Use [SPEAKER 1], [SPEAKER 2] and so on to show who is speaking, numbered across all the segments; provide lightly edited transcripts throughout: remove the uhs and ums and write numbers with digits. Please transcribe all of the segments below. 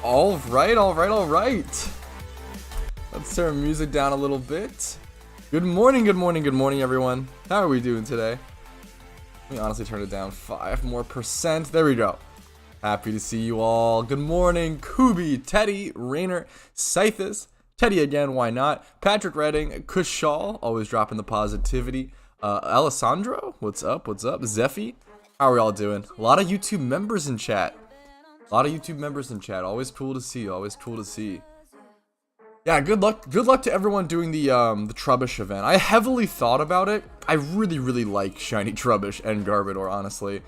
[SPEAKER 1] All right. Let's turn music down a little bit. Good morning, everyone. How are we doing today? Let me honestly turn it down 5% more. There we go. Happy to see you all. Good morning, Kubi, Teddy, Rainer, Scythus, Teddy again, why not? Patrick Redding, Kushal, always dropping the positivity. Alessandro, what's up? Zeffy, how are we all doing? A lot of YouTube members in chat. Always cool to see. Yeah, good luck to everyone doing the Trubbish event. I heavily thought about it. I really like Shiny Trubbish and Garbodor, honestly.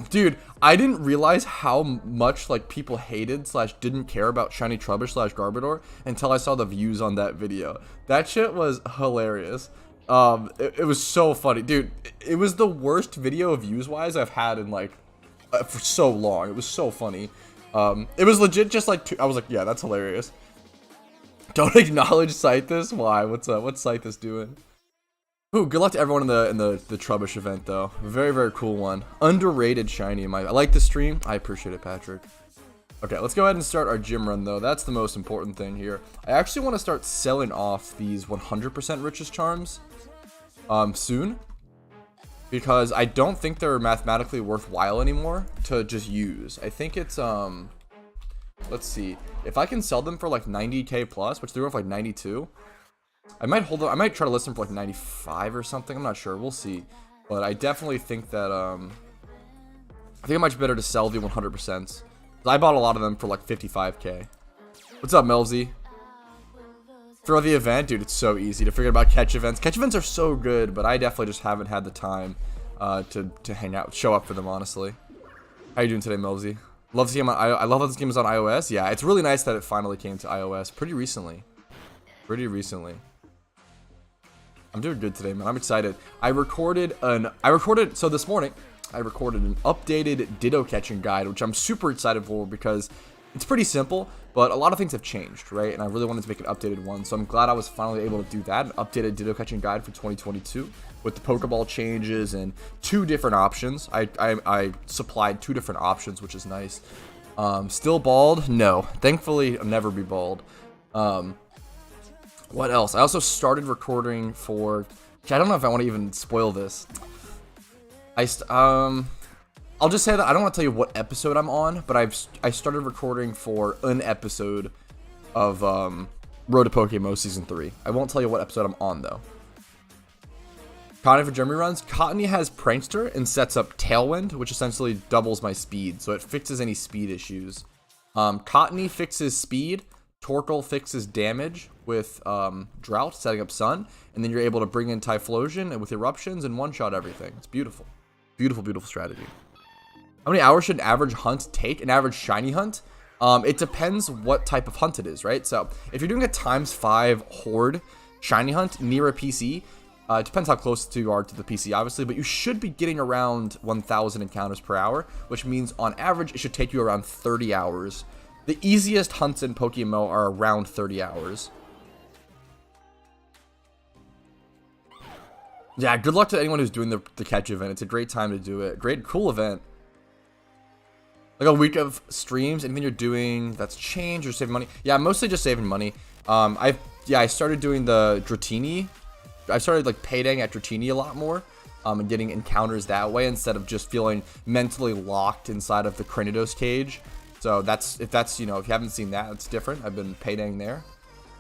[SPEAKER 1] Dude, I didn't realize how much like people hated / didn't care about Shiny Trubbish / Garbodor until I saw the views on that video. That shit was hilarious. It was so funny, dude. It was the worst video views wise I've had in like for so long. It was so funny. It was legit just like I was like, yeah, that's hilarious. Don't acknowledge Scythus? Why? What's up? What's Scythus doing? Ooh, good luck to everyone in the Trubbish event though. Very cool one. Underrated shiny. I like the stream. I appreciate it, Patrick. Okay, let's go ahead and start our gym run though. That's the most important thing here. I actually want to start selling off these 100% richest charms soon, because I don't think they're mathematically worthwhile anymore to just use. I think it's Let's see. If I can sell them for like 90k plus, which they're worth like 92, I might hold them. I might try to list them for like 95 or something. I'm not sure. We'll see. But I definitely think that I think it might be better to sell the 100%. I bought a lot of them for like 55k. What's up, Melzy? For the event, dude, it's so easy to forget about catch events. Catch events are so good, but I definitely just haven't had the time to hang out, show up for them, honestly. How you doing today, Melzy? Love seeing I love that this game is on iOS. Yeah, it's really nice that it finally came to iOS pretty recently. I'm doing good today, man. I'm excited. So this morning, I recorded an updated Ditto catching guide, which I'm super excited for because it's pretty simple, but a lot of things have changed, right? And I really wanted to make an updated one, so I'm glad I was finally able to do that, an updated Ditto catching guide for 2022 with the Pokeball changes and 2 different options. I supplied 2 different options, which is nice. Still bald? No. Thankfully, I'll never be bald. What else? I also started recording for... I don't know if I want to even spoil this. I'll just say that I don't want to tell you what episode I'm on, but I started recording for an episode of Road to PokeMMO Season 3. I won't tell you what episode I'm on, though. Cottony for Germany runs. Cottony has Prankster and sets up Tailwind, which essentially doubles my speed, so it fixes any speed issues. Cottony fixes speed. Torkoal fixes damage with Drought, setting up Sun, and then you're able to bring in Typhlosion and with Eruptions and one-shot everything. It's beautiful. Beautiful, beautiful strategy. How many hours should an average hunt take? An average shiny hunt? It depends what type of hunt it is, right? So if you're doing a ×5 horde shiny hunt near a PC, it depends how close you are to the PC, obviously, but you should be getting around 1,000 encounters per hour, which means on average it should take you around 30 hours. The easiest hunts in PokeMMO are around 30 hours. Yeah, good luck to anyone who's doing the catch event. It's a great time to do it. Great, cool event. Like a week of streams, anything you're doing that's changed or saving money. Yeah, mostly just saving money. I started doing the Dratini. I started like payday at Dratini a lot more. And getting encounters that way instead of just feeling mentally locked inside of the Cranidos cage. So if you haven't seen that, it's different. I've been paydaying there.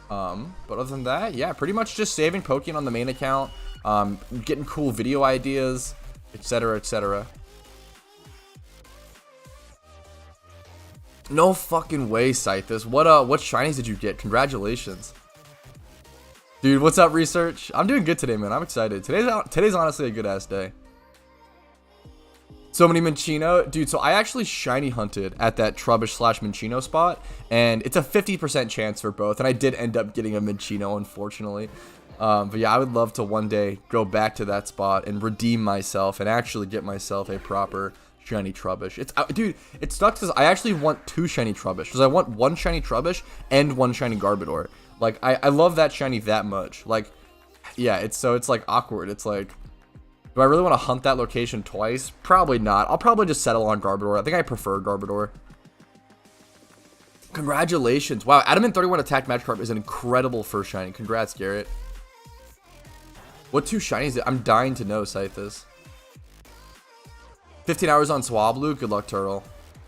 [SPEAKER 1] But other than that, yeah, pretty much just saving Pokeyen on the main account, getting cool video ideas, etc., etc. No fucking way, Scythus. What shinies did you get? Congratulations. Dude, what's up, Research? I'm doing good today, man. I'm excited. Today's honestly a good-ass day. So many Minccino. Dude, so I actually shiny hunted at that Trubbish / Minccino spot, and it's a 50% chance for both, and I did end up getting a Minccino, unfortunately. But yeah, I would love to one day go back to that spot and redeem myself and actually get myself a proper shiny Trubbish. Dude, it sucks because I actually want 2 shiny Trubbish, because I want 1 shiny Trubbish and 1 shiny Garbodor. Like, I love that shiny that much. Like, yeah, it's like awkward. It's like, do I really want to hunt that location twice? Probably not. I'll probably just settle on Garbodor. I think I prefer Garbodor. Congratulations. Wow, Adamant 31 attack Magikarp is an incredible first shiny. Congrats, Garrett. What 2 shinies? I'm dying to know, Scythus. 15 hours on Swablu. Good luck, Turtle.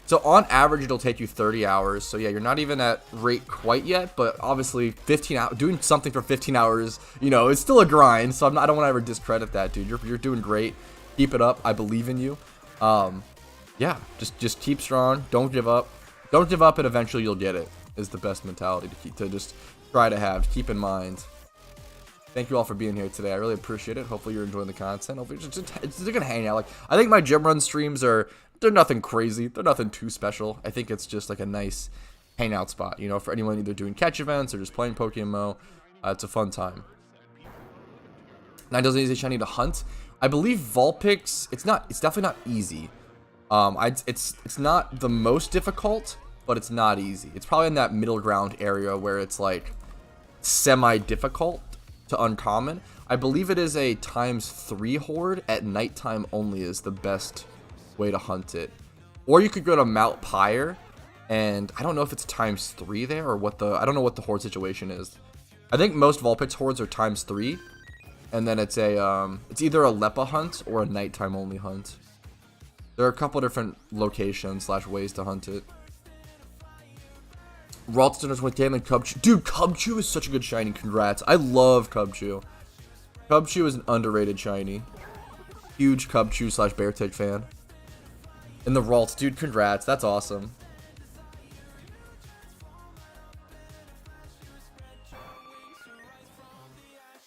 [SPEAKER 1] So on average, it'll take you 30 hours. So yeah, you're not even at rate quite yet, but obviously 15 hours, doing something for 15 hours, it's still a grind. So I don't want to ever discredit that, dude. You're doing great. Keep it up. I believe in you. Yeah, just keep strong. Don't give up. Don't give up, and eventually you'll get it. Is the best mentality to just try to have. Keep in mind. Thank you all for being here today. I really appreciate it. Hopefully you're enjoying the content. Hopefully it's gonna hang out. Like, I think my gym run streams they're nothing crazy. They're nothing too special. I think it's just like a nice hangout spot, for anyone either doing catch events or just playing PokeMMO. It's a fun time. 9 doesn't easy shiny to hunt. I believe Vulpix, it's definitely not easy. It's not the most difficult, but it's not easy. It's probably in that middle ground area where it's like semi-difficult to uncommon. I believe it is a ×3 horde at nighttime only is the best way to hunt it. Or you could go to Mount Pyre, and I don't know if it's ×3 there or I don't know what the horde situation is. I think most Vulpix hordes are ×3, and then it's either a Leppa hunt or a nighttime only hunt. There are a couple different locations / ways to hunt it. Ralston is 20K and then Cubchoo. Dude, Cubchoo is such a good shiny. Congrats. I love Cubchoo. Cubchoo is an underrated shiny. Huge Cubchoo / Beartick fan. And the Ralt, dude, congrats. That's awesome.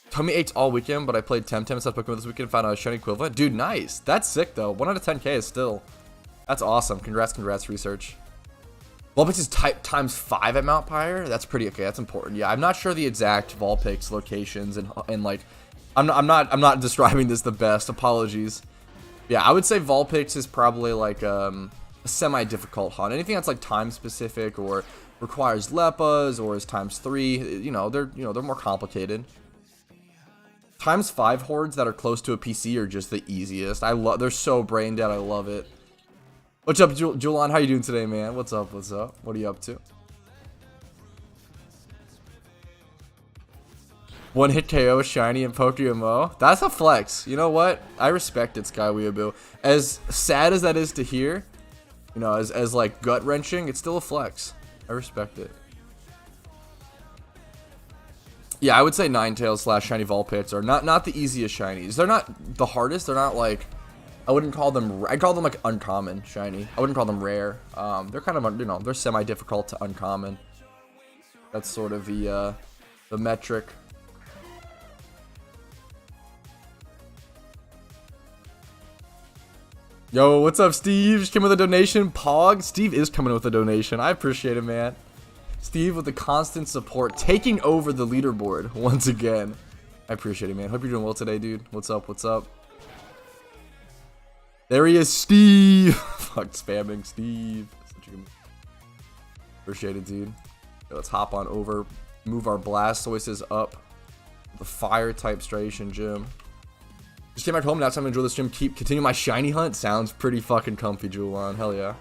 [SPEAKER 1] Tummy aches all weekend, but I played Temtem and stuff Pokemon this weekend and found a shiny equivalent. Dude, nice. That's sick, though. 1 out of 10K is still... That's awesome. Congrats, research. Vulpix is type times 5 at Mount Pyre. That's pretty okay. That's important. Yeah, I'm not sure the exact Vulpix locations and like... I'm not describing this the best. Apologies. Yeah, I would say Vulpix is probably like a semi-difficult hunt. Anything that's like time-specific or requires Leppas or is times 3, they're more complicated. Times 5 hordes that are close to a PC are just the easiest. They're so brain dead. I love it. What's up, Julian? How you doing today, man? What's up? What are you up to? 1-hit KO shiny in PokeMMO. That's a flex. You know what? I respect it, Sky Weeaboo. As sad as that is to hear, as like gut wrenching, it's still a flex. I respect it. Yeah, I would say Ninetales / shiny Vulpix are not the easiest shinies. They're not the hardest. They're not like, I wouldn't call them. I'd call them like uncommon shiny. I wouldn't call them rare. They're kind of they're semi-difficult to uncommon. That's sort of the metric. Yo, what's up, Steve? Just came with a donation. Pog. Steve is coming with a donation. I appreciate it, man. Steve with the constant support, taking over the leaderboard once again. I appreciate it, man. Hope you're doing well today, dude. What's up? What's up? There he is, Steve. Fuck, spamming Steve. Appreciate it, dude. Yo, let's hop on over. Move our Blastoises up. The fire type Stration gym. Just came back home. Now it's time to enjoy the stream. Continue my shiny hunt. Sounds pretty fucking comfy, Julian. Hell yeah.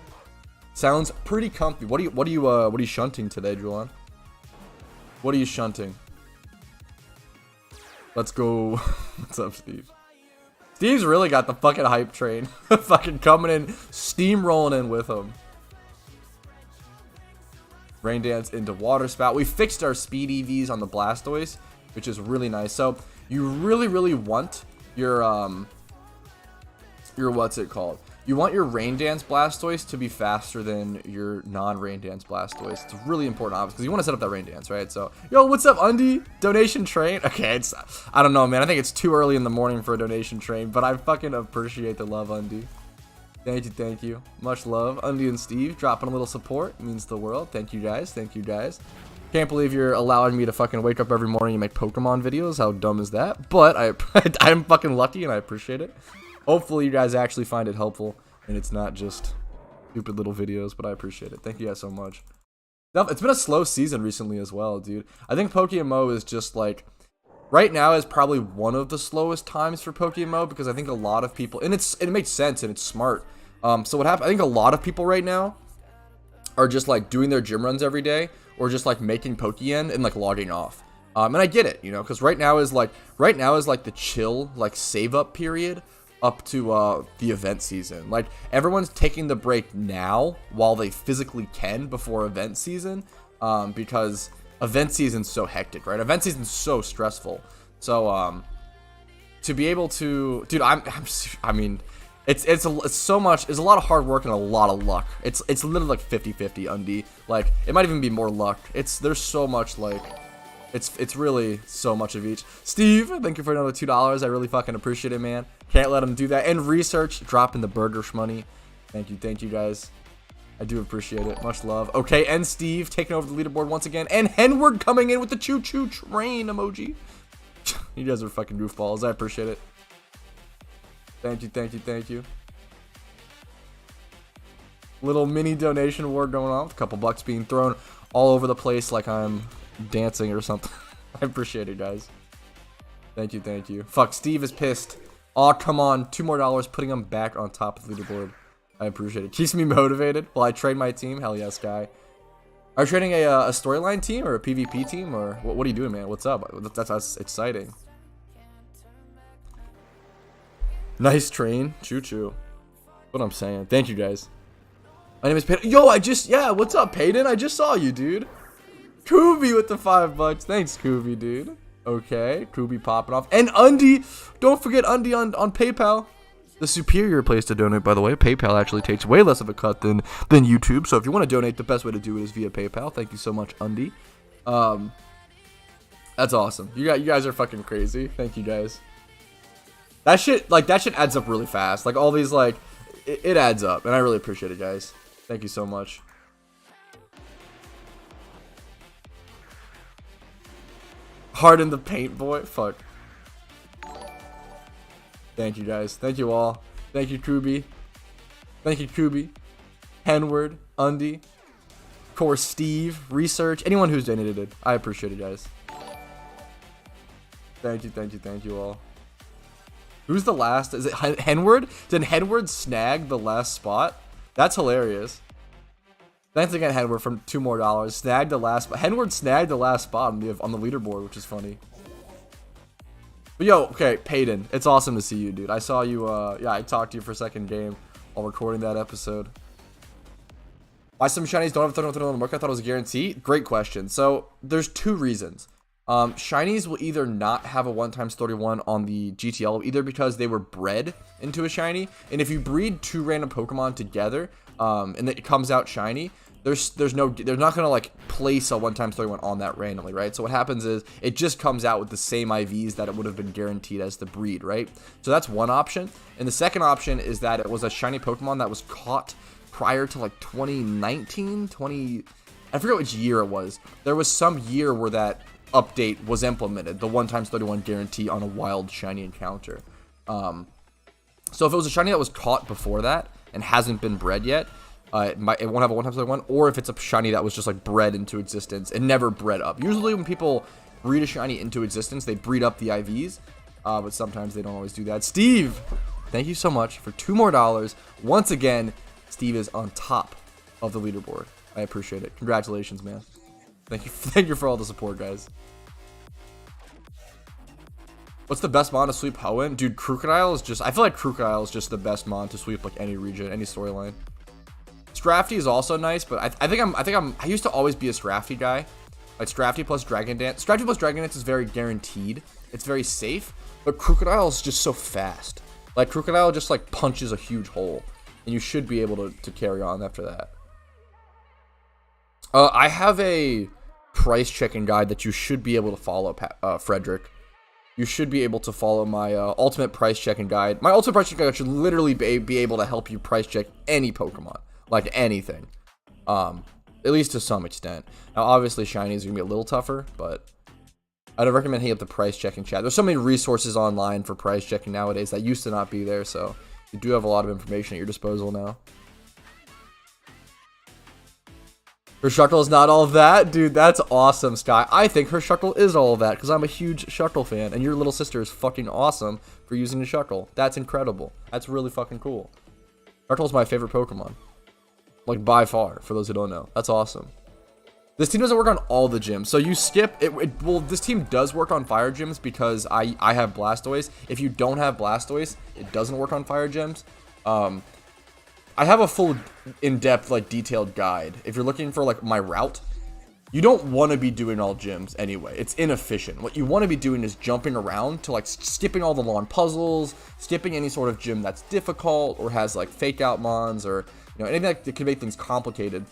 [SPEAKER 1] Sounds pretty comfy. What are you shunting today, Julian? What are you shunting? Let's go. What's up, Steve? Steve's really got the fucking hype train. Fucking coming in, steamrolling in with him. Rain Dance into Water Spout. We fixed our speed EVs on the Blastoise, which is really nice. So you really want your what's it called? You want your Rain Dance Blastoise to be faster than your non-Rain Dance Blastoise. It's really important, obviously, because you want to set up that Rain Dance, right? So, yo, what's up, Undy? Donation train? Okay, I don't know, man. I think it's too early in the morning for a donation train, but I fucking appreciate the love, Undy. Thank you. Much love. Undy and Steve dropping a little support. It means the world. Thank you, guys. Can't believe you're allowing me to fucking wake up every morning and make Pokemon videos. How dumb is that? But I'm fucking lucky and I appreciate it. Hopefully you guys actually find it helpful and it's not just stupid little videos, but I appreciate it. Thank you guys so much. It's been a slow season recently as well, dude. I think PokeMMO is just like, right now is probably one of the slowest times for PokeMMO because I think a lot of people, and it makes sense and it's smart. So what happened, I think a lot of people right now are just like doing their gym runs every day or just like making Pokeyen and like logging off. And I get it, because right now is like the chill, like save up period up to the event season. Like everyone's taking the break now while they physically can before event season, because event season's so hectic, right? Event season's so stressful. So to be able to, dude, I mean, it's so much. It's a lot of hard work and a lot of luck. It's literally like 50-50 Undy. Like it might even be more luck. There's so much like. It's really so much of each. Steve, thank you for another $2. I really fucking appreciate it, man. Can't let him do that. And research, dropping the burger shmoney. Thank you guys. I do appreciate it. Much love. Okay, and Steve taking over the leaderboard once again. And Henward coming in with the choo-choo train emoji. You guys are fucking goofballs. I appreciate it. Thank you. Little mini donation war going on with a couple bucks being thrown all over the place like I'm dancing or something. I appreciate it, guys. Thank you. Fuck, Steve is pissed. Oh, come on. $2 more, putting him back on top of the leaderboard. I appreciate it. Keeps me motivated while I train my team. Hell yes, guy. Are you training a storyline team or a PvP team? Or what are you doing, man? What's up? That's exciting. Nice train. Choo-choo. What I'm saying. Thank you, guys. My name is Peyton. Yo, yeah, what's up, Peyton? I just saw you, dude. Kubi with the $5. Thanks, Kubi, dude. Okay, Kubi popping off. And Undy. Don't forget Undy on PayPal. The superior place to donate, by the way. PayPal actually takes way less of a cut than YouTube. So if you want to donate, the best way to do it is via PayPal. Thank you so much, Undy. That's awesome. You guys are fucking crazy. Thank you, guys. That shit adds up really fast. Like, all these, like, it adds up. And I really appreciate it, guys. Thank you so much. Hard in the paint, boy. Fuck. Thank you, guys. Thank you all. Thank you, Kubi. Thank you, Kubi. Henward, Undy. Of course, Steve, Research. Anyone who's donated it. I appreciate it, guys. Thank you all. Who's the last? Is it Henward? Did Henward snag the last spot? That's hilarious. Thanks again, Henward, for $2 more. Snagged the last spot. Henward snagged the last spot on the leaderboard, which is funny. But yo, okay, Peyton, it's awesome to see you, dude. I saw you, yeah, I talked to you for a second game while recording that episode. Why some shinies don't have 31 on the market? I thought it was a guarantee. Great question. So, there's two reasons. Shinies will either not have a 1x31 on the GTL, either because they were bred into a shiny, and if you breed two random Pokemon together, and it comes out shiny, they're not gonna like place a 1x31 on that randomly, right? So what happens is it just comes out with the same IVs that it would have been guaranteed as the breed, right? So that's one option. And the second option is that it was a shiny Pokemon that was caught prior to like 2019, I forget which year it was. There was some year where that update was implemented, the 1x31 guarantee on a wild shiny encounter. So if it was a shiny that was caught before that and hasn't been bred yet, it won't have a 1x31, or if it's a shiny that was just like bred into existence and never bred up. Usually when people breed a shiny into existence, they breed up the IVs, but sometimes they don't always do that. Steve, thank you so much for $2 more. Once again, Steve is on top of the leaderboard. I appreciate it. Congratulations, man. Thank you for all the support, guys. What's the best mon to sweep Hoenn? Dude, Crocodile is just, I feel like Crocodile is just the best mon to sweep like any region, any storyline. Scrafty is also nice, but I used to always be a Scrafty guy. Like Scrafty plus Dragon Dance. Scrafty plus Dragon Dance is very guaranteed. It's very safe, but Crocodile is just so fast. Like Crocodile just like punches a huge hole, and you should be able to carry on after that. I have a price checking guide that you should be able to follow, Frederick. You should be able to follow my ultimate price checking guide. My ultimate price checking guide should literally be able to help you price check any Pokemon. Like anything. At least to some extent. Now, obviously, shinies are going to be a little tougher, but I'd recommend hitting up the price checking chat. There's so many resources online for price checking nowadays that used to not be there, so you do have a lot of information at your disposal now. Hershuckle is not all of that? Dude, that's awesome, Sky. I think Hershuckle is all of that, because I'm a huge Shuckle fan, and your little sister is fucking awesome for using a Shuckle. That's incredible. That's really fucking cool. Shuckle is my favorite Pokemon. Like, by far, for those who don't know. That's awesome. This team doesn't work on all the gyms. So you skip it. Well, this team does work on fire gyms because I have Blastoise. If you don't have Blastoise, it doesn't work on fire gyms. I have a full in-depth, like, detailed guide. If you're looking for, like, my route, you don't want to be doing all gyms anyway. It's inefficient. What you want to be doing is jumping around to, like, skipping all the long puzzles, skipping any sort of gym that's difficult or has, like, fake-out mons or, you know, anything that can make things complicated.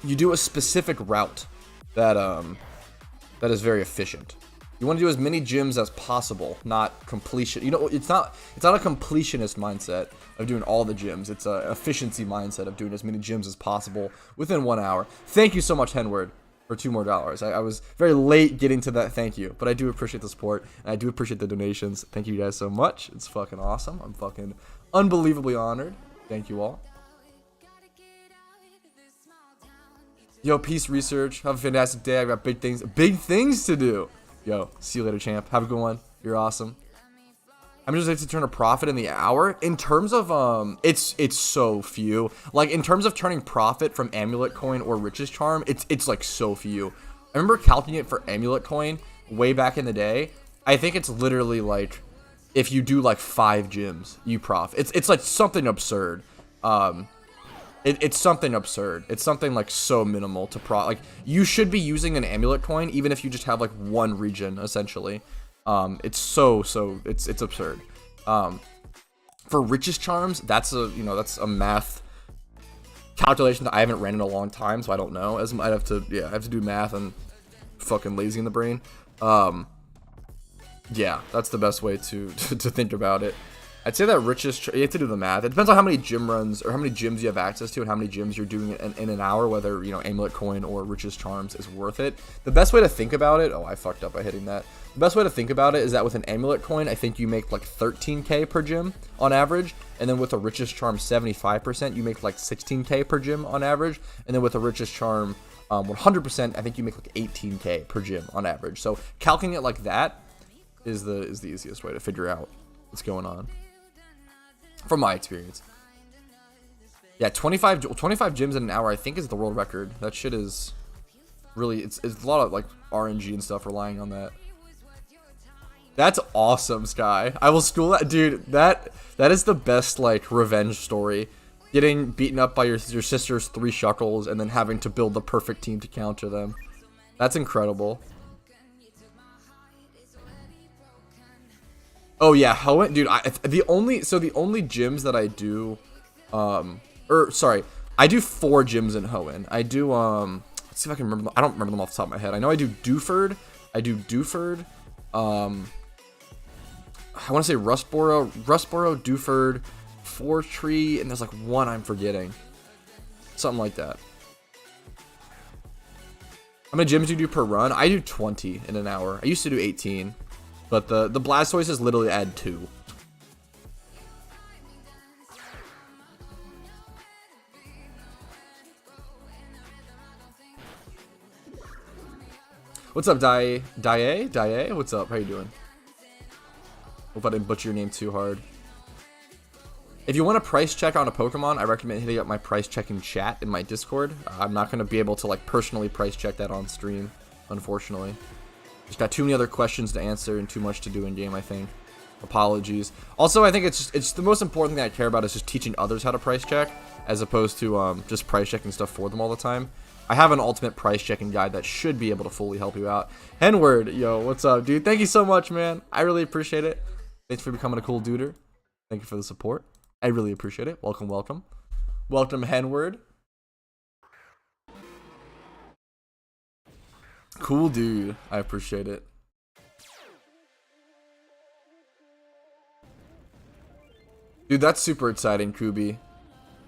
[SPEAKER 1] You do a specific route that is very efficient. You want to do as many gyms as possible, not completion. You know, it's not a completionist mindset of doing all the gyms. It's a efficiency mindset of doing as many gyms as possible within 1 hour. Thank you so much, Henward, for $2 more. I was very late getting to that thank you, but I do appreciate the support, and I do appreciate the donations. Thank you guys so much. It's fucking awesome. I'm fucking unbelievably honored. Thank you all. Yo, peace, research. Have a fantastic day. I've got big things to do. Yo, see you later, champ. Have a good one. You're awesome. I'm just like to turn a profit in the hour. In terms of it's so few. Like in terms of turning profit from Amulet Coin or Riches Charm, it's like so few. I remember calculating it for Amulet Coin way back in the day. I think it's literally like if you do like 5 gyms, you profit. It's like something absurd. It's something absurd. It's something like so minimal to like you should be using an amulet coin even if you just have like one region essentially. It's it's absurd. For richest charms, that's a math calculation that I haven't ran in a long time, so I don't know. I have to do math and fucking lazy in the brain. Yeah, that's the best way to think about it. I'd say that richest, you have to do the math. It depends on how many gym runs or how many gyms you have access to and how many gyms you're doing in an hour, whether, amulet coin or richest charms is worth it. The best way to think about it, oh, I fucked up by hitting that. The best way to think about it is that with an amulet coin, I think you make like 13k per gym on average. And then with a richest charm 75%, you make like 16k per gym on average. And then with a richest charm 100%, I think you make like 18k per gym on average. So calculating it like that is the easiest way to figure out what's going on. From my experience. Yeah, 25 gyms in an hour I think is the world record. That shit is really, it's a lot of like RNG and stuff relying on that. That's awesome, Sky. I will school that. Dude, that is the best like revenge story. Getting beaten up by your sister's 3 shuckles and then having to build the perfect team to counter them. That's incredible. Oh yeah, Hoenn, dude. The only gyms that I do, I do 4 gyms in Hoenn. I do let's see if I can remember them. I don't remember them off the top of my head. I know I do Dewford. I want to say Rustboro, Dewford, Fortree, and there's like one I'm forgetting. Something like that. How many gyms do you do per run? I do 20 in an hour. I used to do 18. But the Blastoise is literally add 2. What's up, Dae? What's up? How you doing? Hope I didn't butcher your name too hard. If you want a price check on a Pokemon, I recommend hitting up my price checking chat in my Discord. I'm not going to be able to like personally price check that on stream, unfortunately. Just got too many other questions to answer and too much to do in game, I think. Apologies. Also, I think it's the most important thing I care about is just teaching others how to price check, as opposed to just price checking stuff for them all the time. I have an ultimate price checking guide that should be able to fully help you out. Henward, yo, what's up, dude? Thank you so much, man. I really appreciate it. Thanks for becoming a cool duder. Thank you for the support. I really appreciate it. Welcome, welcome. Welcome, Henward. Cool dude. I appreciate it. Dude, that's super exciting, Kubi.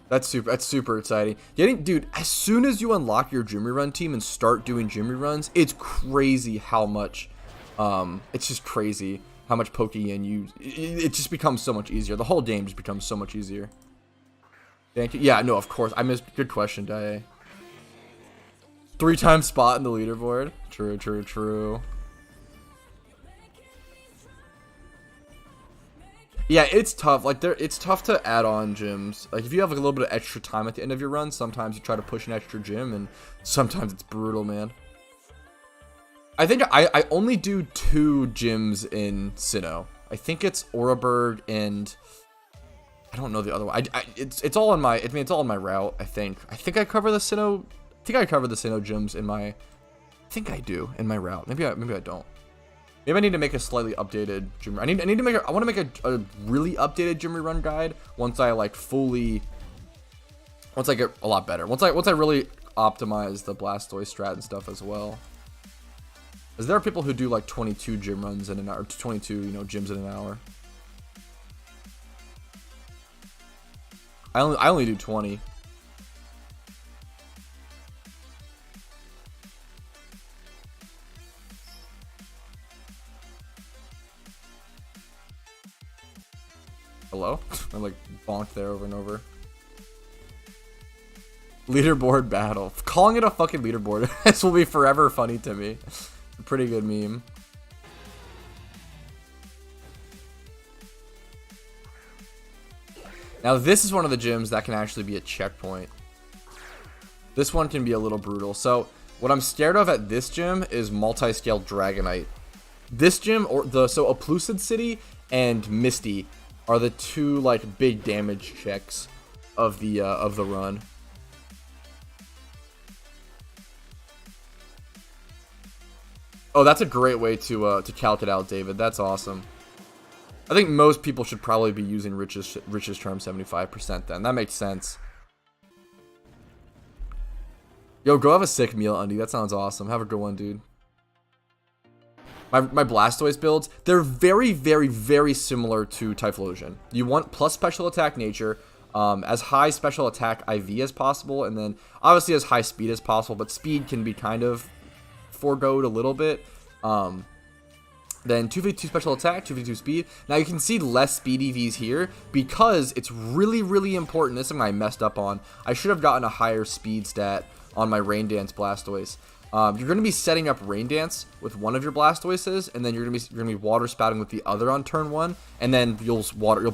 [SPEAKER 1] That's super exciting. Dude, as soon as you unlock your gym rerun team and start doing gym reruns, it's crazy how much it's just crazy how much Pokeyen it just becomes so much easier. The whole game just becomes so much easier. Thank you. Yeah, no, of course. I missed. Good question, Dae. 3-time spot in the leaderboard. True. Yeah, it's tough. Like it's tough to add on gyms. Like if you have like a little bit of extra time at the end of your run, sometimes you try to push an extra gym, and sometimes it's brutal, man. I think I only do 2 gyms in Sinnoh. I think it's Oreburgh and I don't know the other one. It's all on my. I mean, it's all on my route. I think I cover the Sinnoh. I think I cover the Sinnoh gyms in my. I think I do in my route. Maybe I don't. Maybe I need to make a slightly updated gym. I need to make. I want to make a really updated gym rerun guide once I like fully. Once I get a lot better. Once I really optimize the Blastoise strat and stuff as well. Because there are people who do like 22 gym runs in an hour, 22 gyms in an hour. I only do 20. Hello? I like bonked there over and over. Leaderboard battle. Calling it a fucking leaderboard. This will be forever funny to me. A pretty good meme. Now this is one of the gyms that can actually be a checkpoint. This one can be a little brutal. So what I'm scared of at this gym is multi-scale Dragonite. This gym, so Oplucid City and Misty are the 2 like big damage checks of the run. Oh, that's a great way to calc it out, David. That's awesome. I think most people should probably be using Rich's term 75% then. That makes sense. Yo, go have a sick meal, Undy. That sounds awesome. Have a good one, dude. My Blastoise builds, they're very, very, very similar to Typhlosion. You want plus special attack nature, as high special attack IV as possible, and then obviously as high speed as possible, but speed can be kind of foregoed a little bit. Then 2v2 special attack, 2v2 speed. Now you can see less speed EVs here because it's really, really important. This is something I messed up on. I should have gotten a higher speed stat on my Rain Dance Blastoise. You're going to be setting up Rain Dance with one of your Blastoises, and then you're going to be water spouting with the other on turn 1, and then you'll water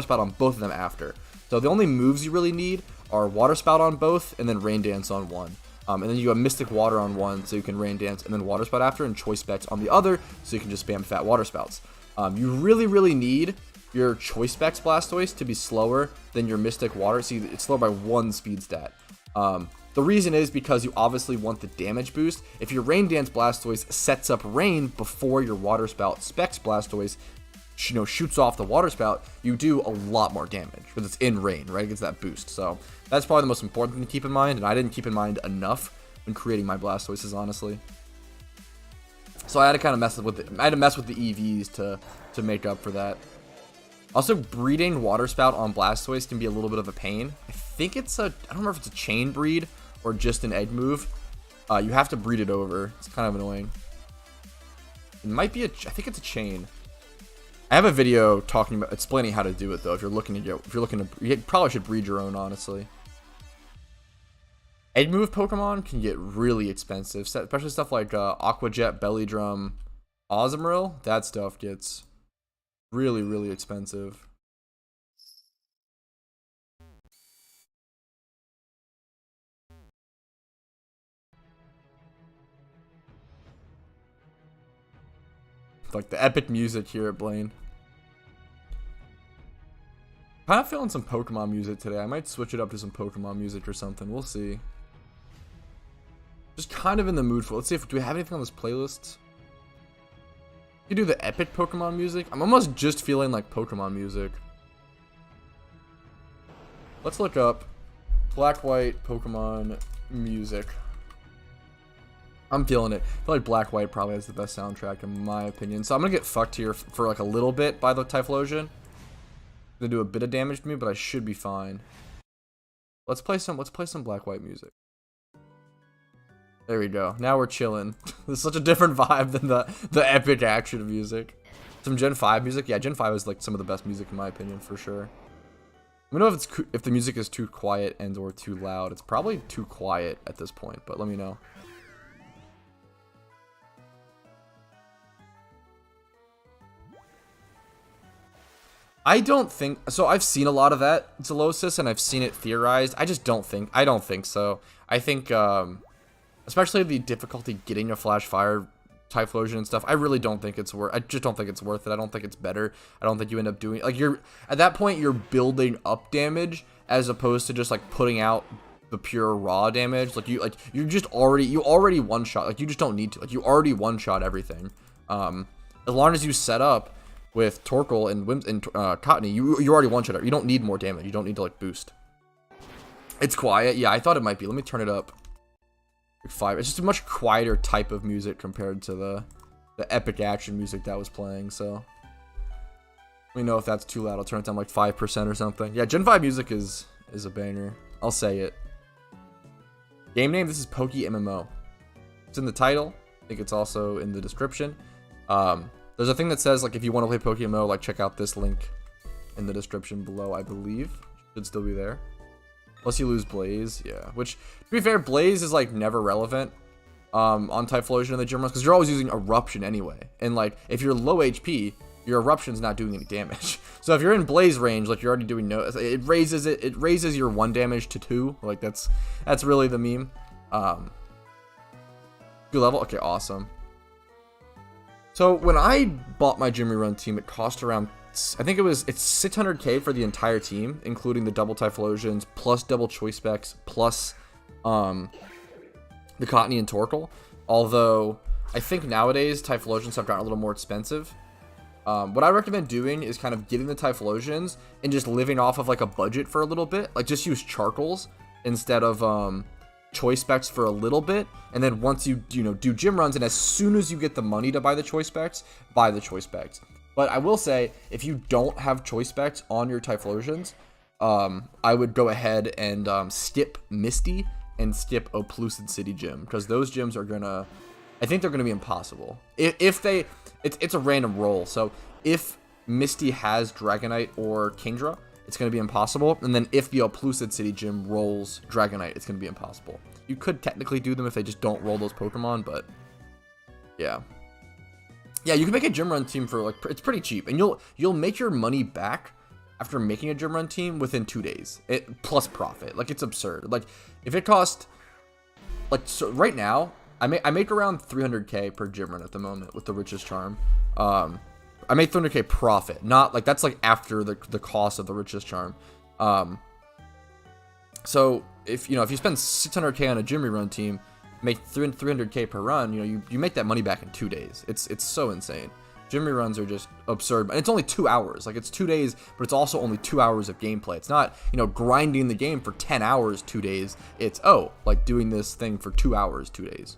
[SPEAKER 1] spout on both of them after. So the only moves you really need are water spout on both, and then Rain Dance on one. And then you have Mystic Water on one, so you can Rain Dance, and then Water Spout after, and Choice Specs on the other, so you can just spam Fat Water Spouts. You really, really need your Choice Specs Blastoise to be slower than your Mystic Water. See, it's slower by 1 speed stat. The reason is because you obviously want the damage boost. If your Rain Dance Blastoise sets up Rain before your Water Spout Specs Blastoise, shoots off the Water Spout, you do a lot more damage because it's in Rain, right? It gets that boost. So that's probably the most important thing to keep in mind, and I didn't keep in mind enough when creating my Blastoises, honestly. So I had to kind of mess with it. I had to mess with the EVs to make up for that. Also, breeding Water Spout on Blastoise can be a little bit of a pain. I think it's I don't remember if it's a chain breed or just an egg move. You have to breed it over. It's kind of annoying. It might be I think it's a chain. I have a video explaining how to do it though. You probably should breed your own, honestly. Egg move Pokemon can get really expensive, especially stuff like Aqua Jet, Belly Drum, Azumarill. That stuff gets really, really expensive. Like the epic music here at Blaine. Kind of feeling some Pokemon music today. I might switch it up to some Pokemon music or something. We'll see. Just kind of in the mood for. Let's see if do we have anything on this playlist. You do the epic Pokemon music. I'm almost just feeling like Pokemon music. Let's look up Black White Pokemon music. I'm feeling it. I feel like Black White probably has the best soundtrack in my opinion. So I'm gonna get fucked here for like a little bit by the Typhlosion. I'm gonna do a bit of damage to me, but I should be fine. Let's play some Black White music. There we go. Now we're chilling. This is such a different vibe than the epic action music. Some Gen 5 music. Yeah, Gen 5 is like some of the best music in my opinion for sure. Let me know if the music is too quiet and or too loud. It's probably too quiet at this point, but let me know. I don't think so. I've seen a lot of that Zolosis and I've seen it theorized. I don't think so. I think especially the difficulty getting a Flash Fire Typhlosion and stuff, I really don't think it's worth. I just don't think it's worth it. I don't think it's better. I don't think you end up doing like you're at that point you're building up damage as opposed to just like putting out the pure raw damage. Like you already one shot. Like you just don't need to. Like you already one shot everything. As long as you set up with Torkoal and Cottony, you already one shot it. You don't need more damage. You don't need to like boost. It's quiet. Yeah, I thought it might be. Let me turn it up. 5. It's just a much quieter type of music compared to the epic action music that was playing. So let me know if that's too loud. I'll turn it down like 5% or something. Yeah, Gen 5 music is a banger. I'll say it. Game name. This is PokeMMO. It's in the title. I think it's also in the description. There's a thing that says, like, if you want to play PokeMMO, like, check out this link in the description below, I believe. Should still be there. Unless you lose Blaze, yeah. Which, to be fair, Blaze is, like, never relevant on Typhlosion in the gym runs, because you're always using Eruption anyway. And, like, if you're low HP, your Eruption's not doing any damage. So if you're in Blaze range, like, you're already doing it raises your 1 damage to 2. Like, that's really the meme. Good level? Okay, awesome. So when I bought my Gym Rerun team, it cost around, I think it's 600k for the entire team, including the double Typhlosions, plus double Choice Specs, plus the Cottony and Torkoal. Although I think nowadays Typhlosions have gotten a little more expensive. What I recommend doing is kind of getting the Typhlosions and just living off of like a budget for a little bit. Like just use charcoals instead of choice specs for a little bit, and then once you do gym runs, and as soon as you get the money to buy the choice specs, buy the choice specs. But I will say, if you don't have choice specs on your Typhlosions, I would go ahead and skip Misty and skip Oplucid City Gym, because those gyms are gonna, I think they're gonna be impossible. It's a random roll, so if Misty has Dragonite or Kingdra, it's going to be impossible. And then if the Oplucid City Gym rolls Dragonite, it's going to be impossible. You could technically do them if they just don't roll those Pokemon, but yeah. Yeah, you can make a gym run team for like, it's pretty cheap. And you'll make your money back after making a gym run team within 2 days. Plus profit. Like, it's absurd. Like, if it cost, like, so right now, I make around 300k per gym run at the moment with the Richest Charm. I made 300k profit, not like, that's like after the cost of the Richest Charm. So if you spend 600k on a gym rerun team, make 300k per run, you make that money back in 2 days. It's so insane. Gym reruns are just absurd, and it's only 2 hours. Like, it's 2 days, but it's also only 2 hours of gameplay. It's not grinding the game for 10 hours 2 days. It's like doing this thing for 2 hours 2 days.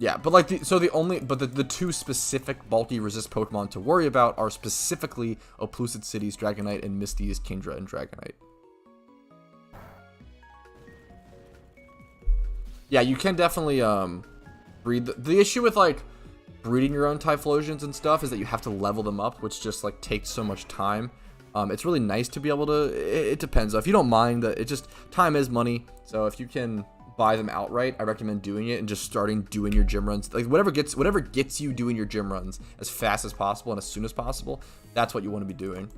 [SPEAKER 1] Yeah, but like the two specific bulky resist Pokemon to worry about are specifically Oplucid City's Dragonite and Misty's Kingdra and Dragonite. Yeah, you can definitely breed. The issue with like breeding your own Typhlosions and stuff is that you have to level them up, which just like takes so much time. It's really nice to be able to. It depends. If you don't mind that, time is money. So if you can buy them outright, I recommend doing it and just starting doing your gym runs. Like whatever gets you doing your gym runs as fast as possible and as soon as possible. That's what you want to be doing.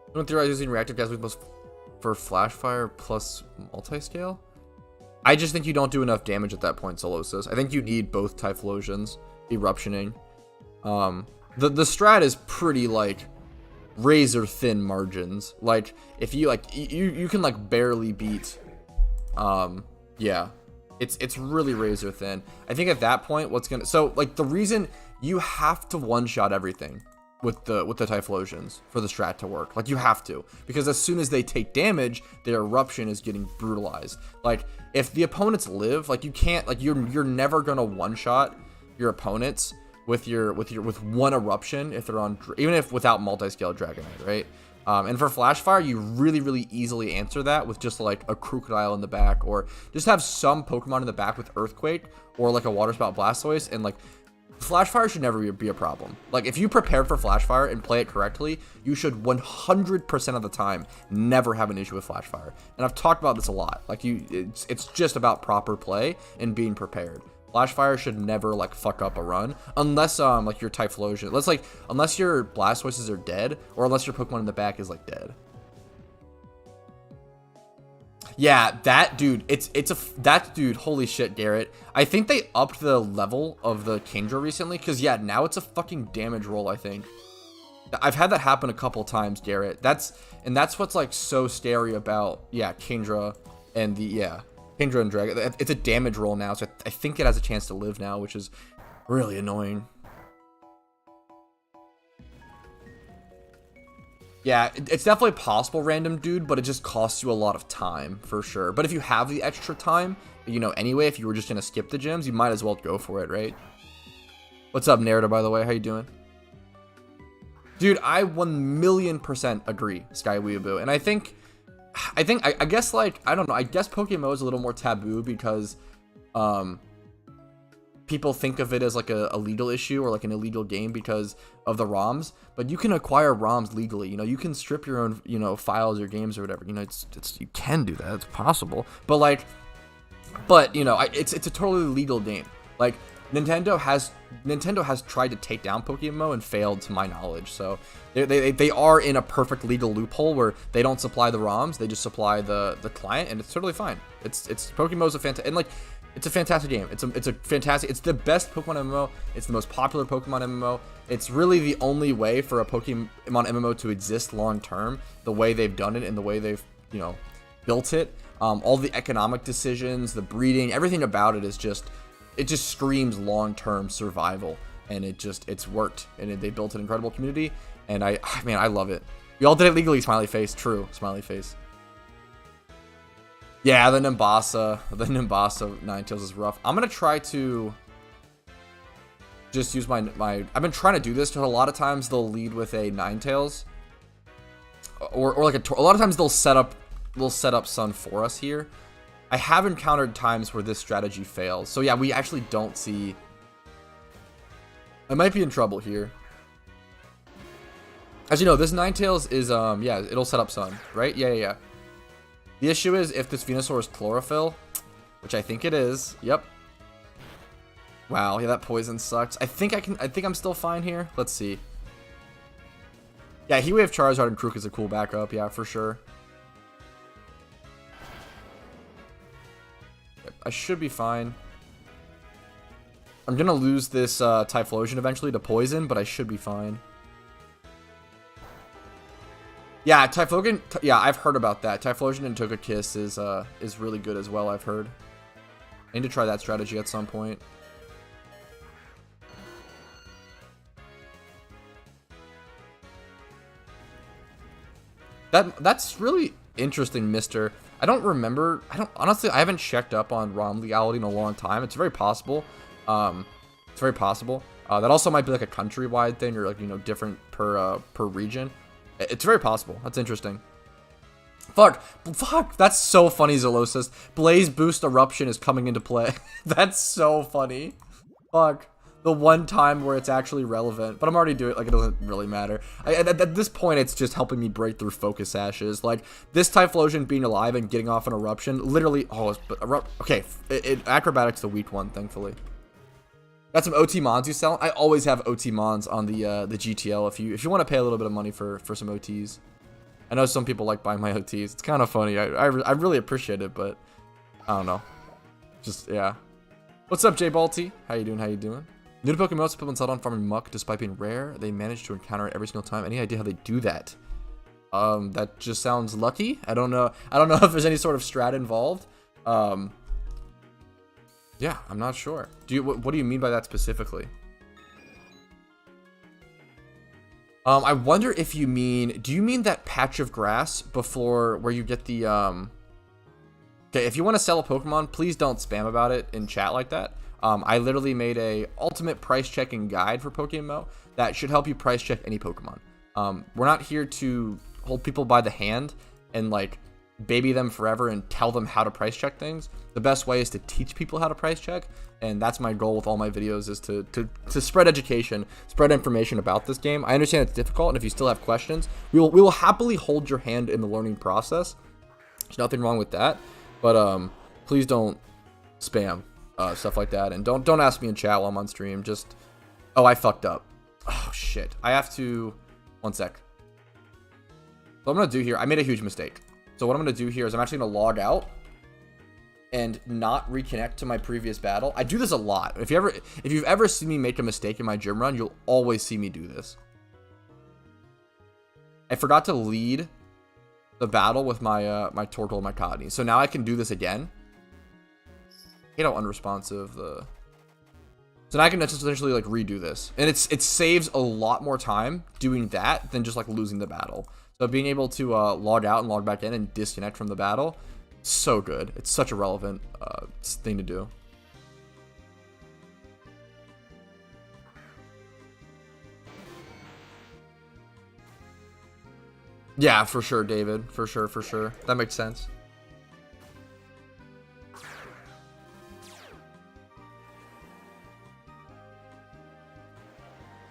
[SPEAKER 1] I don't theorize using reactive gas plus for flash fire plus multi-scale. I just think you don't do enough damage at that point, Solosis. I think you need both Typhlosions eruptioning. The strat is pretty like razor thin margins. Like if you like you can like barely beat. Yeah, it's really razor thin. I think at that point, so like the reason you have to one shot everything with the Typhlosions for the strat to work. Like you have to, because as soon as they take damage, their eruption is getting brutalized. Like if the opponents live, like you can't, like you're never gonna one shot your opponents with one eruption if they're on, even if without multi-scale Dragonite, right? And for Flash Fire, you really easily answer that with just like a Crocodile in the back, or just have some Pokemon in the back with Earthquake or like a Water Spout Blastoise, and like Flash Fire should never be a problem. Like if you prepare for Flash Fire and play it correctly, you should 100% of the time never have an issue with Flash Fire. And I've talked about this a lot. Like it's just about proper play and being prepared. Flash Fire should never like fuck up a run unless like your Typhlosion, unless your Blastoises are dead, or unless your Pokemon in the back is like dead. Yeah, that dude, that dude, holy shit, Garrett. I think they upped the level of the Kingdra recently, because yeah, now it's a fucking damage roll, I think. I've had that happen a couple times, Garrett. That's what's like so scary about, yeah, Kingdra and Kingdra and Dragon. It's a damage roll now, so I think it has a chance to live now, which is really annoying. Yeah, it's definitely possible, random dude, but it just costs you a lot of time, for sure. But if you have the extra time, anyway, if you were just gonna skip the gyms, you might as well go for it, right? What's up, Narrator, by the way? How you doing? Dude, I 1,000,000% agree, Sky Weeaboo. And I guess, like, I don't know, I guess PokeMMO is a little more taboo because, people think of it as like a legal issue or like an illegal game because of the ROMs, but you can acquire ROMs legally. You can strip your own, files or games or whatever. You can do that. It's possible. But it's a totally legal game. Like Nintendo has tried to take down PokeMMO and failed, to my knowledge. So they are in a perfect legal loophole where they don't supply the ROMs, they just supply the client, and it's totally fine. It's PokeMMO is a fantastic, and like, it's a fantastic game. It's the best Pokemon MMO. It's the most popular Pokemon MMO. It's really the only way for a Pokemon MMO to exist long term, the way they've done it and the way they've, you know, built it. All the economic decisions, the breeding, everything about it is just, it just screams long-term survival, and it's worked, and they built an incredible community, and man, I love it. We all did it legally, smiley face. True, smiley face. Yeah, the Nimbasa Ninetales is rough. I'm gonna try to just use my I've been trying to do this, because a lot of times they'll lead with a Ninetales, or like a lot of times they'll set up Sun for us here. I have encountered times where this strategy fails. So yeah, we actually don't see... I might be in trouble here. As you know, this Ninetales is, yeah, it'll set up Sun, right? Yeah. The issue is if this Venusaur is Chlorophyll, which I think it is. Yep. Wow, yeah, that poison sucks. I think I'm still fine here. Let's see. Yeah, Heatwave Charizard and Krook is a cool backup, yeah, for sure. I should be fine. I'm gonna lose this Typhlosion eventually to Poison, but I should be fine. Yeah, Typhlosion. Yeah, I've heard about that. Typhlosion and Togekiss is really good as well, I've heard. I need to try that strategy at some point. That's really interesting, mister. I don't remember. Honestly, I haven't checked up on ROM legality in a long time. It's very possible. It's very possible. That also might be like a countrywide thing, or like, you know, different per region. It's very possible. That's interesting. Fuck. That's so funny, Zolosis. Blaze Boost Eruption is coming into play. That's so funny. Fuck. The one time where it's actually relevant, but I'm already doing it, like, it doesn't really matter. At this point, it's just helping me break through Focus Ashes. Like, this Typhlosion being alive and getting off an Eruption, literally, okay, Acrobatics the weak one, thankfully. Got some OT Mons you sell? I always have OT Mons on the GTL if you want to pay a little bit of money for some OTs. I know some people like buying my OTs. It's kind of funny. I really appreciate it, but I don't know. Just, yeah. What's up, J Balti? How you doing? New to Pokemon, people inside on farming muck despite being rare. They manage to encounter it every single time. Any idea how they do that? That just sounds lucky. I don't know if there's any sort of strat involved. Yeah, I'm not sure. What do you mean by that specifically? I wonder if do you mean that patch of grass before where you get the okay, if you want to sell a Pokemon, please don't spam about it in chat like that. I literally made a ultimate price checking guide for PokeMMO that should help you price check any Pokemon. We're not here to hold people by the hand and like baby them forever and tell them how to price check things. The best way is to teach people how to price check, and that's my goal with all my videos, is to spread education, spread information about this game. I understand it's difficult, and if you still have questions, we will happily hold your hand in the learning process. There's nothing wrong with that, but please don't spam stuff like that, and don't ask me in chat while I'm on stream. Just, oh, I fucked up. Oh shit, I have to, one sec. What I'm gonna do here, I made a huge mistake. So what I'm gonna do here is I'm actually gonna log out and not reconnect to my previous battle. I do this a lot. If you've ever seen me make a mistake in my gym run, you'll always see me do this. I forgot to lead the battle with my my Torkoal and my Cottonee. So now I can do this again. You know, unresponsive. So now I can essentially like redo this, and it saves a lot more time doing that than just like losing the battle. So being able to log out and log back in and disconnect from the battle, so good. It's such a relevant thing to do. Yeah, for sure, David. For sure. That makes sense.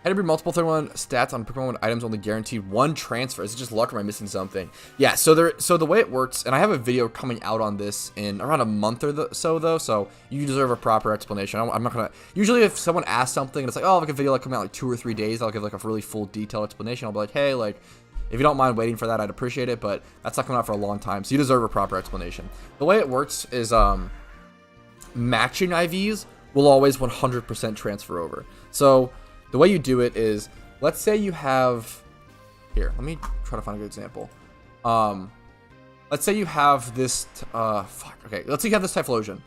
[SPEAKER 1] Had to breed multiple 31 stats on Pokemon with items only guaranteed one transfer. Is it just luck or am I missing something? Yeah, so the way it works, and I have a video coming out on this in around a month or so though, so you deserve a proper explanation. I'm not gonna, usually if someone asks something and it's like, oh, like a video like coming out like 2 or 3 days, I'll give like a really full detailed explanation. I'll be like, hey, like, if you don't mind waiting for that, I'd appreciate it, but that's not coming out for a long time, so you deserve a proper explanation. The way it works is matching IVs will always 100% transfer over. So the way you do it is, let's say you have, here, let me try to find a good example. Let's say you have this, okay, let's say you have this Typhlosion.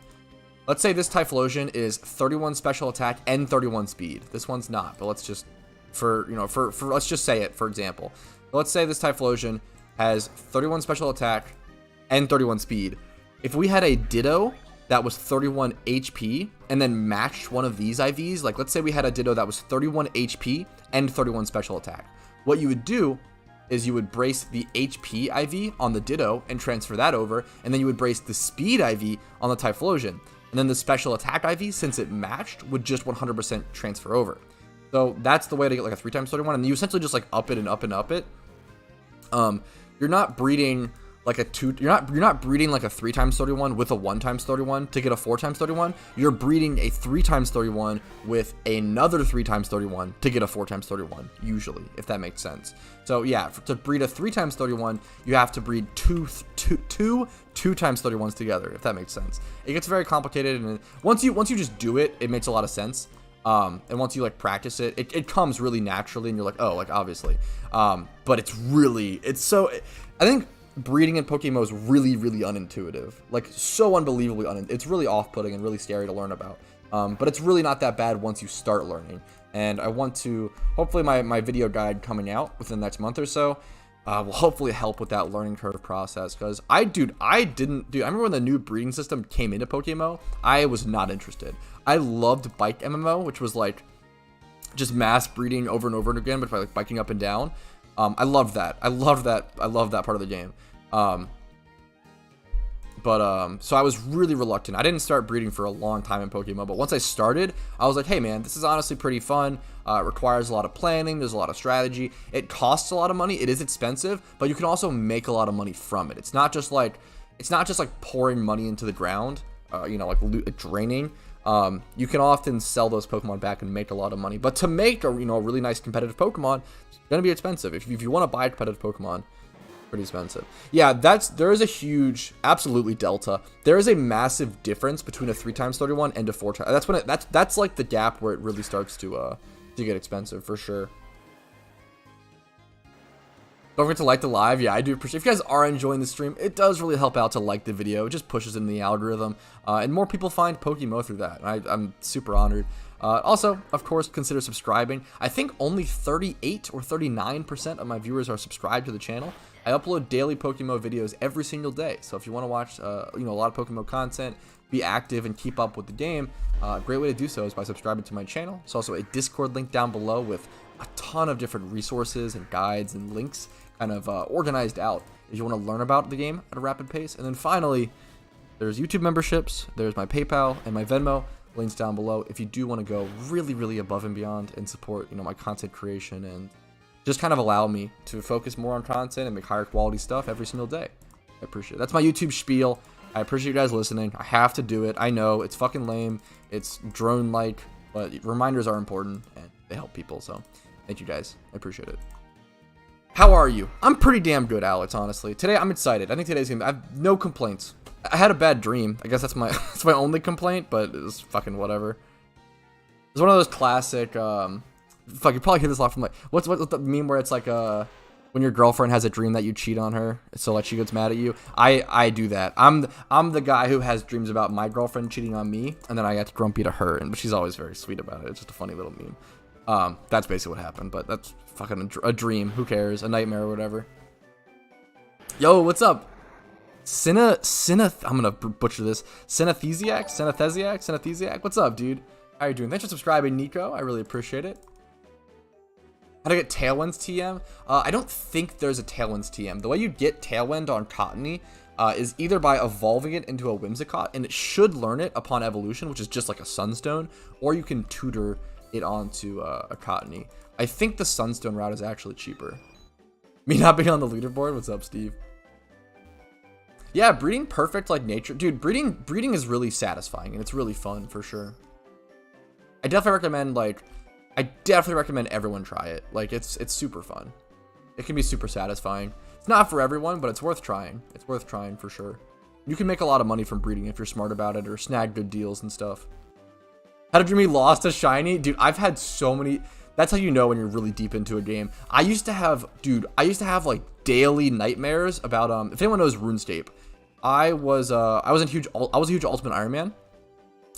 [SPEAKER 1] Let's say this Typhlosion is 31 special attack and 31 speed. This one's not, but let's just, let's just say it, for example. Let's say this Typhlosion has 31 special attack and 31 speed. If we had a Ditto that was 31 HP and then matched one of these IVs, like let's say we had a Ditto that was 31 HP and 31 special attack. What you would do is you would brace the HP IV on the Ditto and transfer that over, and then you would brace the speed IV on the Typhlosion. And then the special attack IV, since it matched, would just 100% transfer over. So that's the way to get like a 3 times 31, and you essentially just like up it and up and up it. You're not breeding like a you're not breeding like a 3 times 31 with a 1 times 31 to get a 4 times 31. You're breeding a 3 times 31 with another 3 times 31 to get a 4 times 31, usually, if that makes sense. So yeah, to breed a 3 times 31, you have to breed two 2 times 31s together, if that makes sense. It gets very complicated, and once you just do it, it makes a lot of sense. And once you like practice it, it comes really naturally, and you're like, oh, like obviously. But I think breeding in PokeMMO is really, really unintuitive. Like, so unbelievably it's really off-putting and really scary to learn about. But it's really not that bad once you start learning. And I want to, hopefully my video guide coming out within the next month or so will hopefully help with that learning curve process. Because I remember when the new breeding system came into PokeMMO, I was not interested. I loved Bike MMO, which was like just mass breeding over and over again, but by like biking up and down. I loved that. I loved that part of the game. So I was really reluctant. I didn't start breeding for a long time in PokeMMO, but once I started, I was like, hey man, this is honestly pretty fun. It requires a lot of planning. There's a lot of strategy. It costs a lot of money. It is expensive, but you can also make a lot of money from it. It's not just like pouring money into the ground, like draining. You can often sell those Pokemon back and make a lot of money, but to make a really nice competitive Pokemon, it's gonna be expensive. If you want to buy a competitive Pokemon, pretty expensive. Yeah, there is a huge, absolutely delta. There is a massive difference between a 3 times 31 and a 4 times. That's like the gap where it really starts to get expensive for sure. Don't forget to like the live. Yeah, I do appreciate if you guys are enjoying the stream. It does really help out to like the video. It just pushes in the algorithm, and more people find PokeMMO through that. I'm super honored. Also, of course, consider subscribing. I think only 38 or 39% of my viewers are subscribed to the channel. I upload daily PokeMMO videos every single day. So if you want to watch, a lot of PokeMMO content, be active and keep up with the game, a great way to do so is by subscribing to my channel. There's also a Discord link down below with a ton of different resources and guides and links kind of organized out if you want to learn about the game at a rapid pace. And then finally, there's YouTube memberships, there's my PayPal and my Venmo, links down below if you do want to go really, really above and beyond and support, my content creation and just kind of allow me to focus more on content and make higher quality stuff every single day. I appreciate it. That's my YouTube spiel. I appreciate you guys listening. I have to do it. I know it's fucking lame. It's drone-like, but reminders are important and they help people. So thank you guys. I appreciate it. How are you? I'm pretty damn good, Alex, honestly. Today, I'm excited. I think today's gonna be, I have no complaints. I had a bad dream. I guess that's my that's my only complaint, but it was fucking whatever. It's one of those classic, fuck, you probably hear this a lot from like, what's the meme where it's like, when your girlfriend has a dream that you cheat on her, so like she gets mad at you. I do that. I'm the guy who has dreams about my girlfriend cheating on me, and then I get grumpy to her, but she's always very sweet about it. It's just a funny little meme. That's basically what happened, but that's fucking a dream. Who cares? A nightmare or whatever. Yo, what's up? I'm gonna butcher this. Synathesiac? What's up, dude? How you doing? Thanks for subscribing, Nico. I really appreciate it. How to get Tailwind's TM? I don't think there's a Tailwind's TM. The way you get Tailwind on Cottony is either by evolving it into a Whimsicott, and it should learn it upon evolution, which is just like a Sunstone, or you can tutor it onto a Cottony. I think the Sunstone route is actually cheaper. Me not being on the leaderboard. What's up, Steve? Yeah, breeding perfect like nature. Dude, breeding is really satisfying and it's really fun for sure. I definitely recommend everyone try it. Like it's super fun. It can be super satisfying. It's not for everyone, but it's worth trying. It's worth trying for sure. You can make a lot of money from breeding if you're smart about it or snag good deals and stuff. How did you mean lost a shiny? Dude, I've had so many. That's how you know when you're really deep into a game. I used to have like daily nightmares about if anyone knows RuneScape. I was a huge Ultimate Iron Man,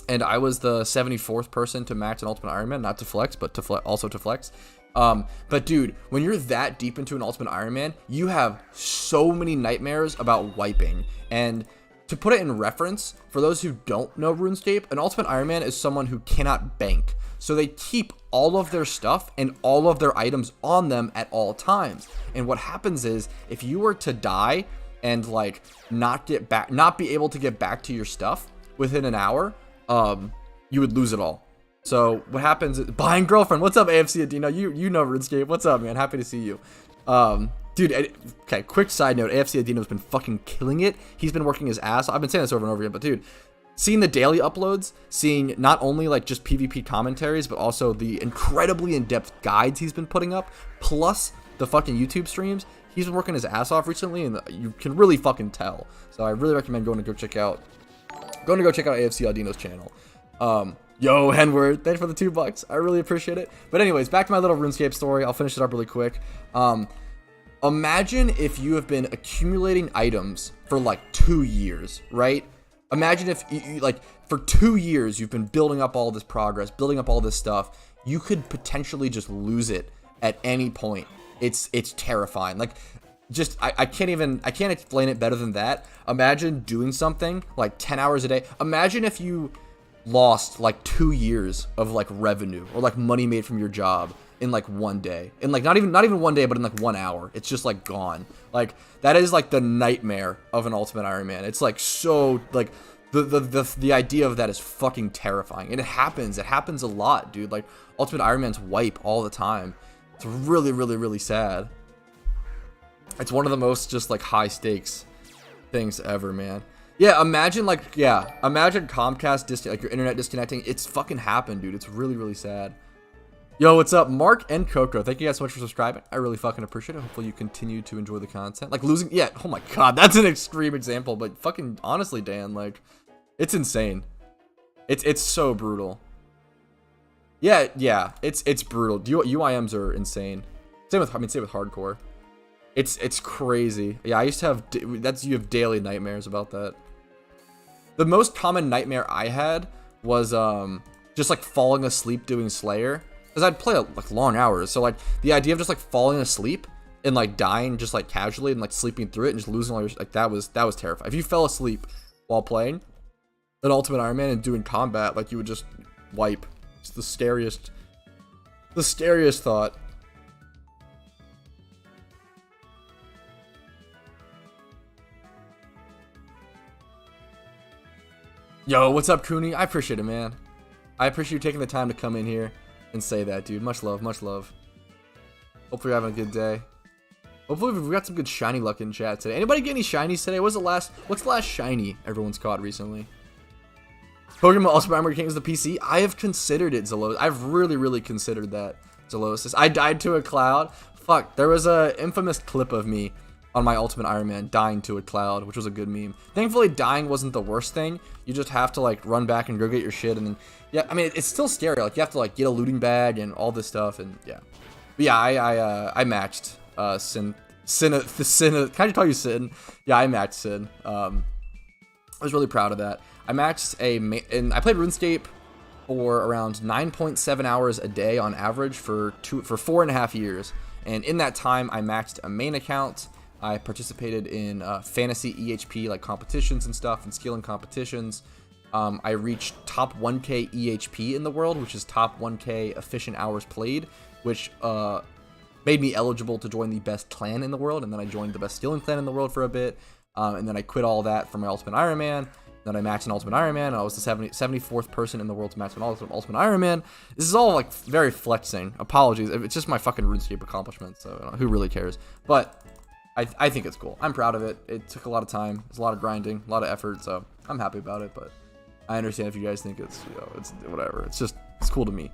[SPEAKER 1] and I was the 74th person to max an Ultimate Iron Man, not to flex, but also to flex. But dude, when you're that deep into an Ultimate Iron Man, you have so many nightmares about wiping. And to put it in reference, for those who don't know RuneScape, an Ultimate Iron Man is someone who cannot bank. So they keep all of their stuff and all of their items on them at all times. And what happens is, if you were to die and like not be able to get back to your stuff within an hour, you would lose it all. So what happens is, buying girlfriend. What's up, AFC Adino? You know RuneScape. What's up, man? Happy to see you. Dude, okay, quick side note. AFC Adino's been fucking killing it. He's been working his ass off. I've been saying this over and over again, but dude, seeing the daily uploads, seeing not only like just PvP commentaries, but also the incredibly in-depth guides he's been putting up, plus the fucking YouTube streams, he's been working his ass off recently, and you can really fucking tell. So I really recommend going to go check out AFC Adino's channel. Yo, Henward, thanks for the $2. I really appreciate it. But anyways, back to my little RuneScape story. I'll finish it up really quick. Imagine if you have been accumulating items for like 2 years, right? Imagine if you like for 2 years you've been building up all this progress, building up all this stuff. You could potentially just lose it at any point. It's terrifying. Like, just I can't explain it better than that. Imagine doing something like 10 hours a day. Imagine if you lost like 2 years of like revenue or like money made from your job in like one day, in like not even one day, but in like 1 hour. It's just like gone. Like, that is like the nightmare of an Ultimate Iron Man. It's like so like the idea of that is fucking terrifying, and it happens a lot, dude. Like, Ultimate Iron Man's wipe all the time. It's really sad. It's one of the most just like high stakes things ever, man. Yeah, imagine Comcast like your internet disconnecting. It's fucking happened, dude. It's really sad. Yo, what's up, Mark and Coco? Thank you guys so much for subscribing. I really fucking appreciate it. Hopefully you continue to enjoy the content. Like, losing, yeah, oh my god, that's an extreme example, but fucking honestly, Dan, like, it's insane. It's so brutal. Yeah, it's brutal. UIMs are insane. Same with hardcore. It's crazy. Yeah, I used to have you have daily nightmares about that. The most common nightmare I had was just like falling asleep doing Slayer, because I'd play like long hours. So like the idea of just like falling asleep and like dying just like casually and like sleeping through it and just losing all your, like, that was terrifying. If you fell asleep while playing an Ultimate Iron Man and doing combat, like, you would just wipe. It's the scariest thought. Yo, what's up, Cooney? I appreciate it, man. I appreciate you taking the time to come in here and say that, dude. Much love, much love. Hopefully you're having a good day. Hopefully we've got some good shiny luck in chat today. Anybody get any shinies today? What's the last shiny everyone's caught recently? PokeMMO Ultimate Armor King is the PC. I have considered it, Zelos. I've really considered that, Zelosis. I died to a cloud. Fuck, there was a infamous clip of me on my Ultimate Iron Man dying to a cloud, which was a good meme. Thankfully, dying wasn't the worst thing. You just have to like run back and go get your shit, and then, yeah, I mean, it's still scary. Like, you have to like get a looting bag and all this stuff, and yeah. But yeah, I matched Sin. Can I call you Sin? Yeah, I matched Sin. I was really proud of that. I matched and I played RuneScape for around 9.7 hours a day on average for 4.5 years. And in that time, I maxed a main account. I participated in fantasy EHP like competitions and stuff, and skilling competitions. I reached top 1K EHP in the world, which is top 1K efficient hours played, which made me eligible to join the best clan in the world. And then I joined the best skilling clan in the world for a bit. And then I quit all that for my Ultimate Iron Man. Then I maxed an Ultimate Iron Man. I was the 74th person in the world to max an Ultimate Iron Man. This is all like very flexing. Apologies. It's just my fucking RuneScape accomplishment, so you know, who really cares? But I think it's cool. I'm proud of it. It took a lot of time. It's a lot of grinding, a lot of effort, so I'm happy about it. But I understand if you guys think it's, you know, it's whatever. It's cool to me.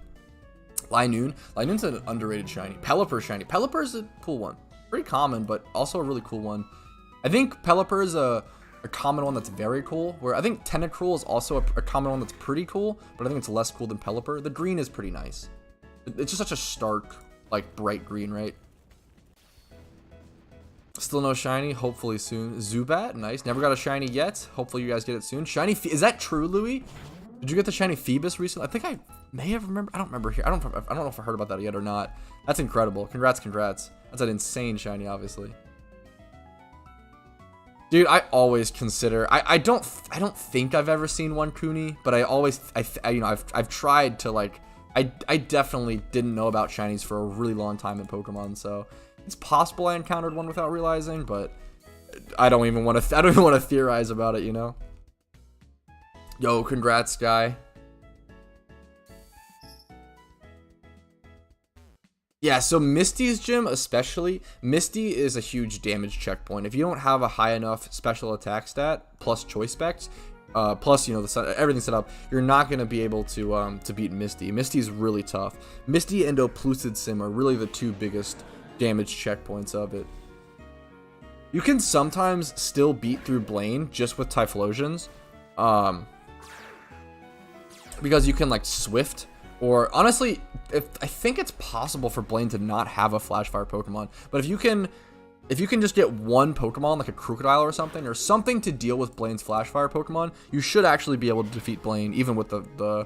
[SPEAKER 1] Linoon's an underrated shiny. Pelipper shiny. Pelipper is a cool one. Pretty common, but also a really cool one. I think Pelipper is a common one that's very cool, where I think Tentacruel is also a common one that's pretty cool, but I think it's less cool than Pelipper. The green is pretty nice. It's just such a stark, like, bright green, right? Still no shiny, hopefully soon. Zubat, nice. Never got a shiny yet. Hopefully you guys get it soon. Shiny, is that true, Louis? Did you get the shiny Phoebus recently? I think I may have remembered. I don't remember here. I don't know if I heard about that yet or not. That's incredible. Congrats. That's an insane shiny, obviously. Dude, I always consider. I don't think I've ever seen one Kuni, but I've tried to, like. I definitely didn't know about shinies for a really long time in Pokemon, so it's possible I encountered one without realizing, but I don't even want to theorize about it, you know. Yo, congrats, guy. Yeah, so Misty's gym especially, Misty is a huge damage checkpoint. If you don't have a high enough special attack stat plus choice specs, plus, you know, everything set up, you're not going to be able to beat Misty. Misty's really tough. Misty and Oplucid Sim are really the two biggest damage checkpoints of it. You can sometimes still beat through Blaine just with Typhlosions. Because you can, like, Swift, or honestly, I think it's possible for Blaine to not have a Flash Fire Pokemon, but if you can just get one Pokemon, like a Crocodile or something to deal with Blaine's Flash Fire Pokemon, you should actually be able to defeat Blaine, even with the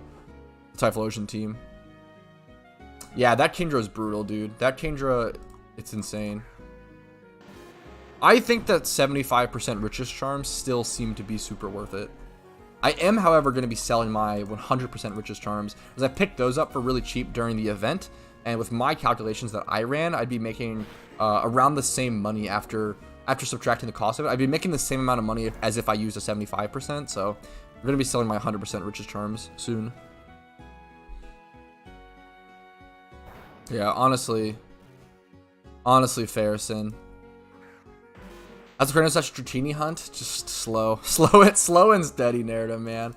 [SPEAKER 1] Typhlosion team. Yeah, that Kingdra is brutal, dude. That Kingdra, it's insane. I think that 75% Richest Charms still seem to be super worth it. I am, however, going to be selling my 100% Richest Charms, because I picked those up for really cheap during the event, and with my calculations that I ran, I'd be making around the same money after subtracting the cost of it. I'd be making the same amount of money as if I used a 75%, so I'm going to be selling my 100% Richest Charms soon. Yeah, honestly, Fairson. That's a such Dratini hunt. Just slow and steady narrative, man.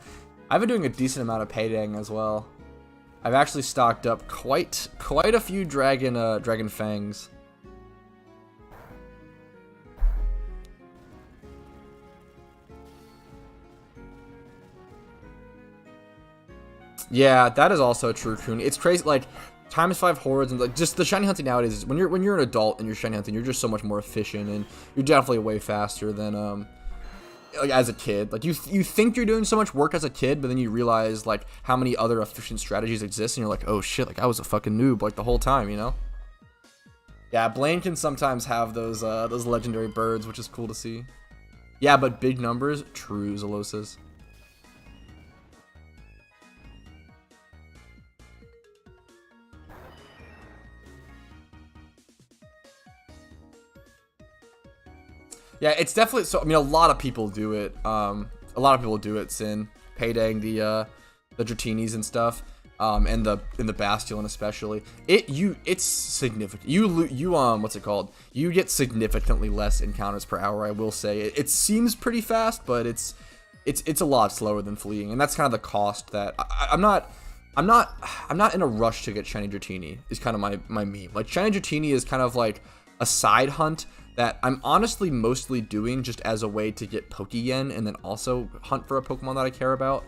[SPEAKER 1] I've been doing a decent amount of Paydang as well. I've actually stocked up quite a few Dragon Fangs. Yeah, that is also true, Coon. It's crazy, like, ×5 hordes and like just the shiny hunting nowadays is when you're an adult and you're shiny hunting, you're just so much more efficient and you're definitely way faster than like as a kid. Like you think you're doing so much work as a kid, but then you realize like how many other efficient strategies exist and you're like, oh shit, like I was a fucking noob like the whole time, you know? Yeah, Blaine can sometimes have those legendary birds, which is cool to see. Yeah, but big numbers, true, Zalosis. Yeah, it's definitely so. I mean, a lot of people do it. A lot of people do it. Sin, Paydang, the Dratinis and stuff, and the Bastion especially. It's significant. You what's it called? You get significantly less encounters per hour. I will say it seems pretty fast, but it's a lot slower than fleeing, and that's kind of the cost that I'm not in a rush to get shiny Dratini. Is kind of my meme. Like shiny Dratini is kind of like a side hunt that I'm honestly mostly doing just as a way to get Pokeyen and then also hunt for a Pokemon that I care about.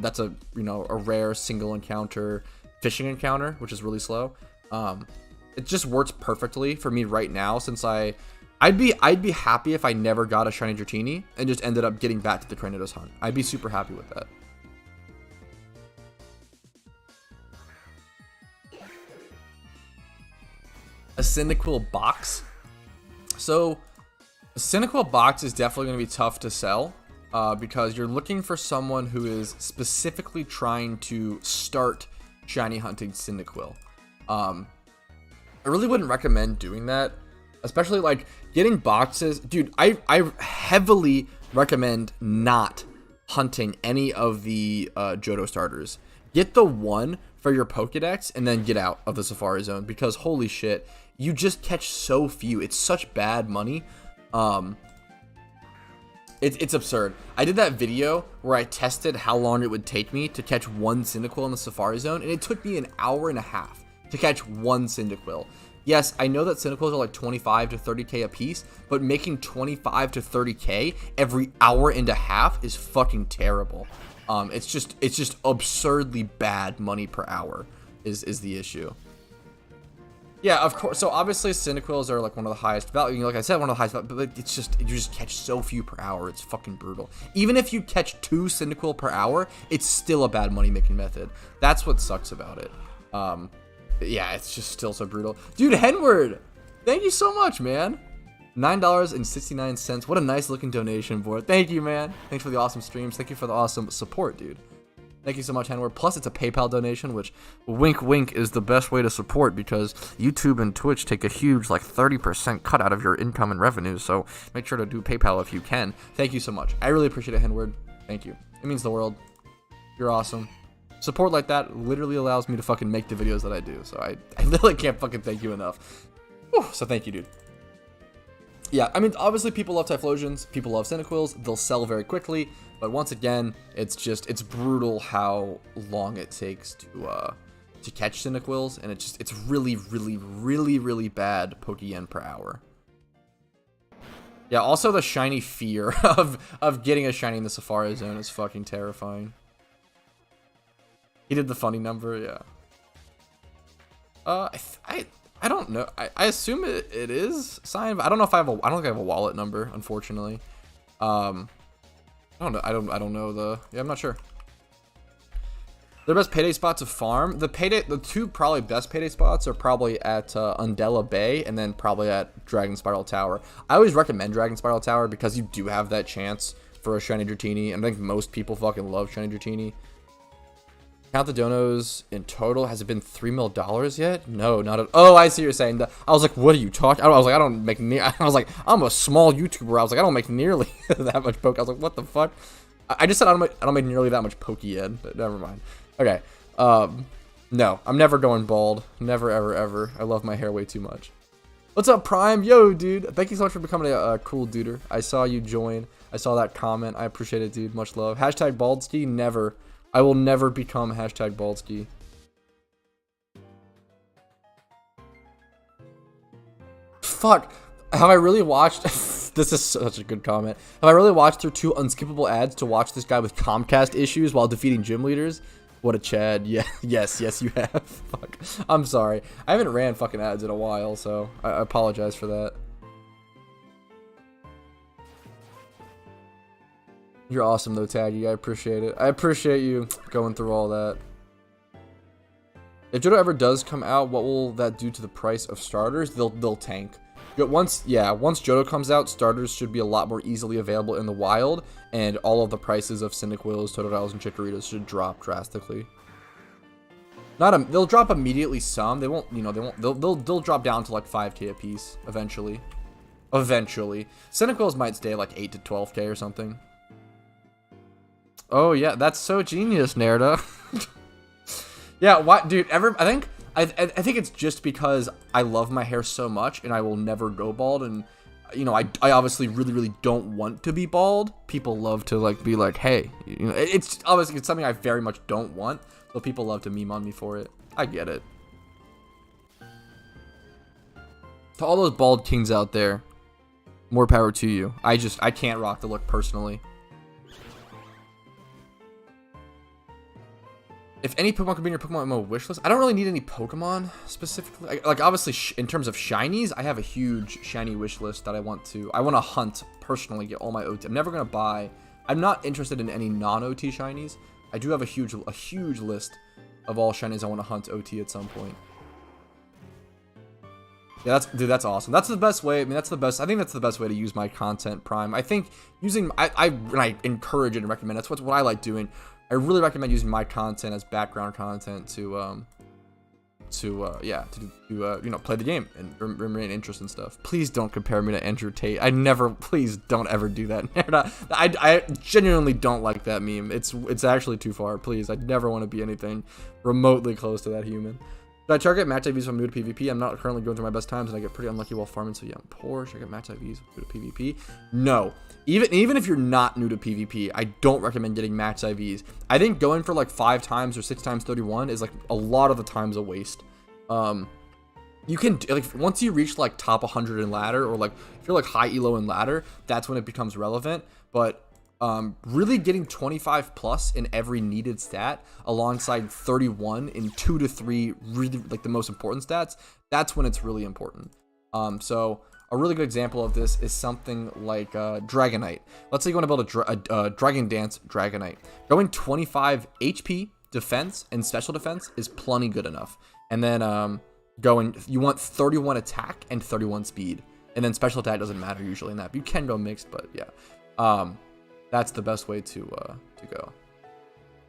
[SPEAKER 1] That's a rare single encounter fishing encounter, which is really slow. It just works perfectly for me right now since I'd be happy if I never got a shiny Dratini and just ended up getting back to the Cranidos hunt. I'd be super happy with that. A Cyndaquil box. So, a Cyndaquil box is definitely going to be tough to sell because you're looking for someone who is specifically trying to start shiny hunting Cyndaquil. I really wouldn't recommend doing that, especially like getting boxes. Dude, I heavily recommend not hunting any of the Johto starters. Get the one for your Pokedex and then get out of the Safari Zone, because holy shit, you just catch so few. It's such bad money. It's absurd. I did that video where I tested how long it would take me to catch one Cyndaquil in the Safari Zone, and it took me an hour and a half to catch one Cyndaquil. Yes, I know that Cyndaquils are like 25 to 30k a piece, but making 25 to 30k every hour and a half is fucking terrible. It's just absurdly bad money per hour is the issue. Yeah, of course. So obviously Cyndaquils are like one of the highest value. Like I said, one of the highest value, but it's just, you just catch so few per hour. It's fucking brutal. Even if you catch 2 Cyndaquil per hour, it's still a bad money making method. That's what sucks about it. Yeah, it's just still so brutal. Dude, Henward, thank you so much, man. $9.69. What a nice looking donation, boy. Thank you, man. Thanks for the awesome streams. Thank you for the awesome support, dude. Thank you so much, Henward. Plus, it's a PayPal donation, which, wink, wink, is the best way to support, because YouTube and Twitch take a huge, like, 30% cut out of your income and revenue, so make sure to do PayPal if you can. Thank you so much. I really appreciate it, Henward. Thank you. It means the world. You're awesome. Support like that literally allows me to fucking make the videos that I do, so I literally can't fucking thank you enough. Whew, so thank you, dude. Yeah, I mean, obviously people love Typhlosions, people love Cyndaquils, they'll sell very quickly, but once again, it's brutal how long it takes to catch Cyndaquils, and it's really bad Pokeyen per hour. Yeah, also the shiny fear of getting a shiny in the Safari Zone is fucking terrifying. He did the funny number, yeah. I don't know. I assume it is signed, but I don't know if I don't think I have a wallet number, unfortunately. I don't know. I don't know the. Yeah, I'm not sure. Their best payday spot to farm. The two probably best payday spots are probably at Undella Bay and then probably at Dragon Spiral Tower. I always recommend Dragon Spiral Tower because you do have that chance for a shiny Dratini, and I think most people fucking love shiny Dratini. Count the donos in total. Has it been $3 million yet? No, not at. Oh, I see what you're saying. I was like, what are you talking? I was like, I don't make near. I was like, I'm a small YouTuber. I was like, I don't make nearly that much poke. I was like, what the fuck? I just said I don't make nearly that much Pokeyen, but never mind. Okay. No, I'm never going bald. Never, ever, ever. I love my hair way too much. What's up, Prime? Yo, dude. Thank you so much for becoming a cool duder. I saw you join. I saw that comment. I appreciate it, dude. Much love. Hashtag Baldski. Never. I will never become hashtag Baldski. Fuck. Have I really watched... This is such a good comment. Have I really watched through 2 unskippable ads to watch this guy with Comcast issues while defeating gym leaders? What a Chad. Yeah, yes, you have. Fuck. I'm sorry. I haven't ran fucking ads in a while, so I apologize for that. You're awesome though, Taggy. I appreciate it. I appreciate you going through all that. If Johto ever does come out, what will that do to the price of starters? They'll tank. Once Johto comes out, starters should be a lot more easily available in the wild, and all of the prices of Cyndaquils, Totodiles, and Chikoritas should drop drastically. They'll drop immediately some. They won't, they'll drop down to like 5k a piece eventually. Cyndaquils might stay like 8 to 12k or something. Oh yeah, that's so genius, Nerda. Yeah, what, dude? I think it's just because I love my hair so much, and I will never go bald. And I obviously really don't want to be bald. People love to like be like, hey, it's obviously something I very much don't want. So people love to meme on me for it. I get it. To all those bald kings out there, more power to you. I can't rock the look personally. If any Pokemon could be in your PokeMMO wishlist, I don't really need any Pokemon specifically. Like obviously, in terms of shinies, I have a huge shiny wishlist that I want to hunt personally, get all my OT. I'm never gonna buy. I'm not interested in any non-OT shinies. I do have a huge list of all shinies I want to hunt OT at some point. Yeah, that's awesome. That's the best way. I mean, I think that's the best way to use my content, Prime. I think using I encourage it and recommend. That's what I like doing. I really recommend using my content as background content to yeah, to you know, play the game and remain interest and stuff. Please don't compare me to Andrew Tate. I never, please don't ever do that. I genuinely don't like that meme. It's actually too far. Please, I'd never want to be anything remotely close to that human. Should I target match IVs from new to PvP? I'm not currently going through my best times and I get pretty unlucky while farming, so yeah, I'm poor. Should I get match IVs new to PvP? No. Even if you're not new to PvP, I don't recommend getting match IVs. I think going for like 5 times or 6 times 31 is like a lot of the times a waste. You can, like, once you reach like top 100 in ladder, or like if you're like high elo in ladder, that's when it becomes relevant. But really getting 25 plus in every needed stat alongside 31 in 2 to 3 really like the most important stats, that's when it's really important. So a really good example of this is something like Dragonite. Let's say you want to build a Dragon Dance Dragonite. Going 25 HP defense and special defense is plenty good enough. And then you want 31 attack and 31 speed. And then special attack doesn't matter usually in that. But you can go mixed, but yeah. That's the best way to go.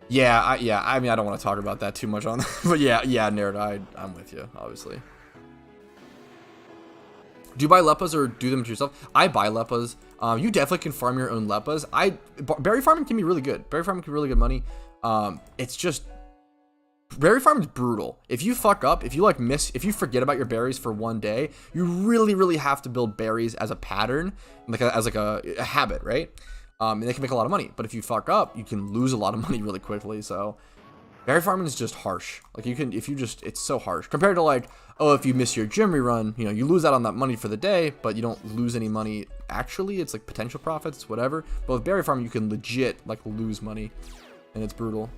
[SPEAKER 1] Yeah, I mean, I don't want to talk about that too much on but yeah, Nerd, I'm with you, obviously. Do you buy Leppas or do them to yourself? I buy Leppas. You definitely can farm your own Leppas. Berry farming can be really good. Berry farming can be really good money. It's just, berry farming is brutal. If you fuck up, if you forget about your berries for one day, you really have to build berries as a pattern, like as a habit, right? And they can make a lot of money, but if you fuck up, you can lose a lot of money really quickly. So berry farming is just harsh. Like it's so harsh compared to like, oh, if you miss your gym rerun, you know, you lose out on that money for the day, but you don't lose any money. Actually, it's like potential profits, whatever. But with berry farming, you can legit like lose money, and it's brutal.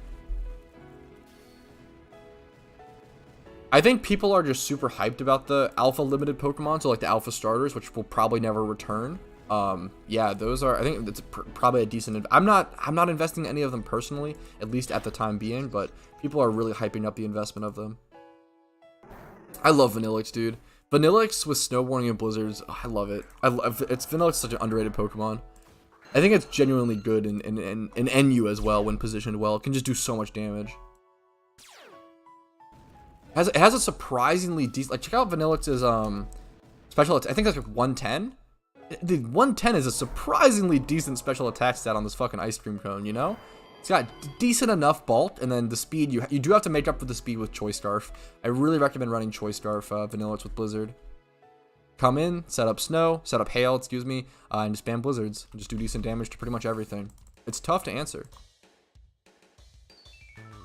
[SPEAKER 1] I think people are just super hyped about the alpha limited Pokemon, so like the alpha starters, which will probably never return. Yeah, those are, I think it's probably a decent, I'm not investing in any of them personally, at least at the time being, but people are really hyping up the investment of them. I love Vanillix, dude. Vanillix with snowboarding and blizzards, oh, I love it. Vanillix is such an underrated Pokemon. I think it's genuinely good in NU as well when positioned well. It can just do so much damage. It has a surprisingly decent, like, check out Vanillix's special, I think that's like 110. Dude, 110 is a surprisingly decent special attack stat on this fucking ice cream cone, you know? It's got decent enough bulk, and then the speed, you do have to make up for the speed with Choice Scarf. I really recommend running Choice Scarf Vanillix with Blizzard. Come in, set up Snow, set up Hail, excuse me, and just spam Blizzards. And just do decent damage to pretty much everything. It's tough to answer.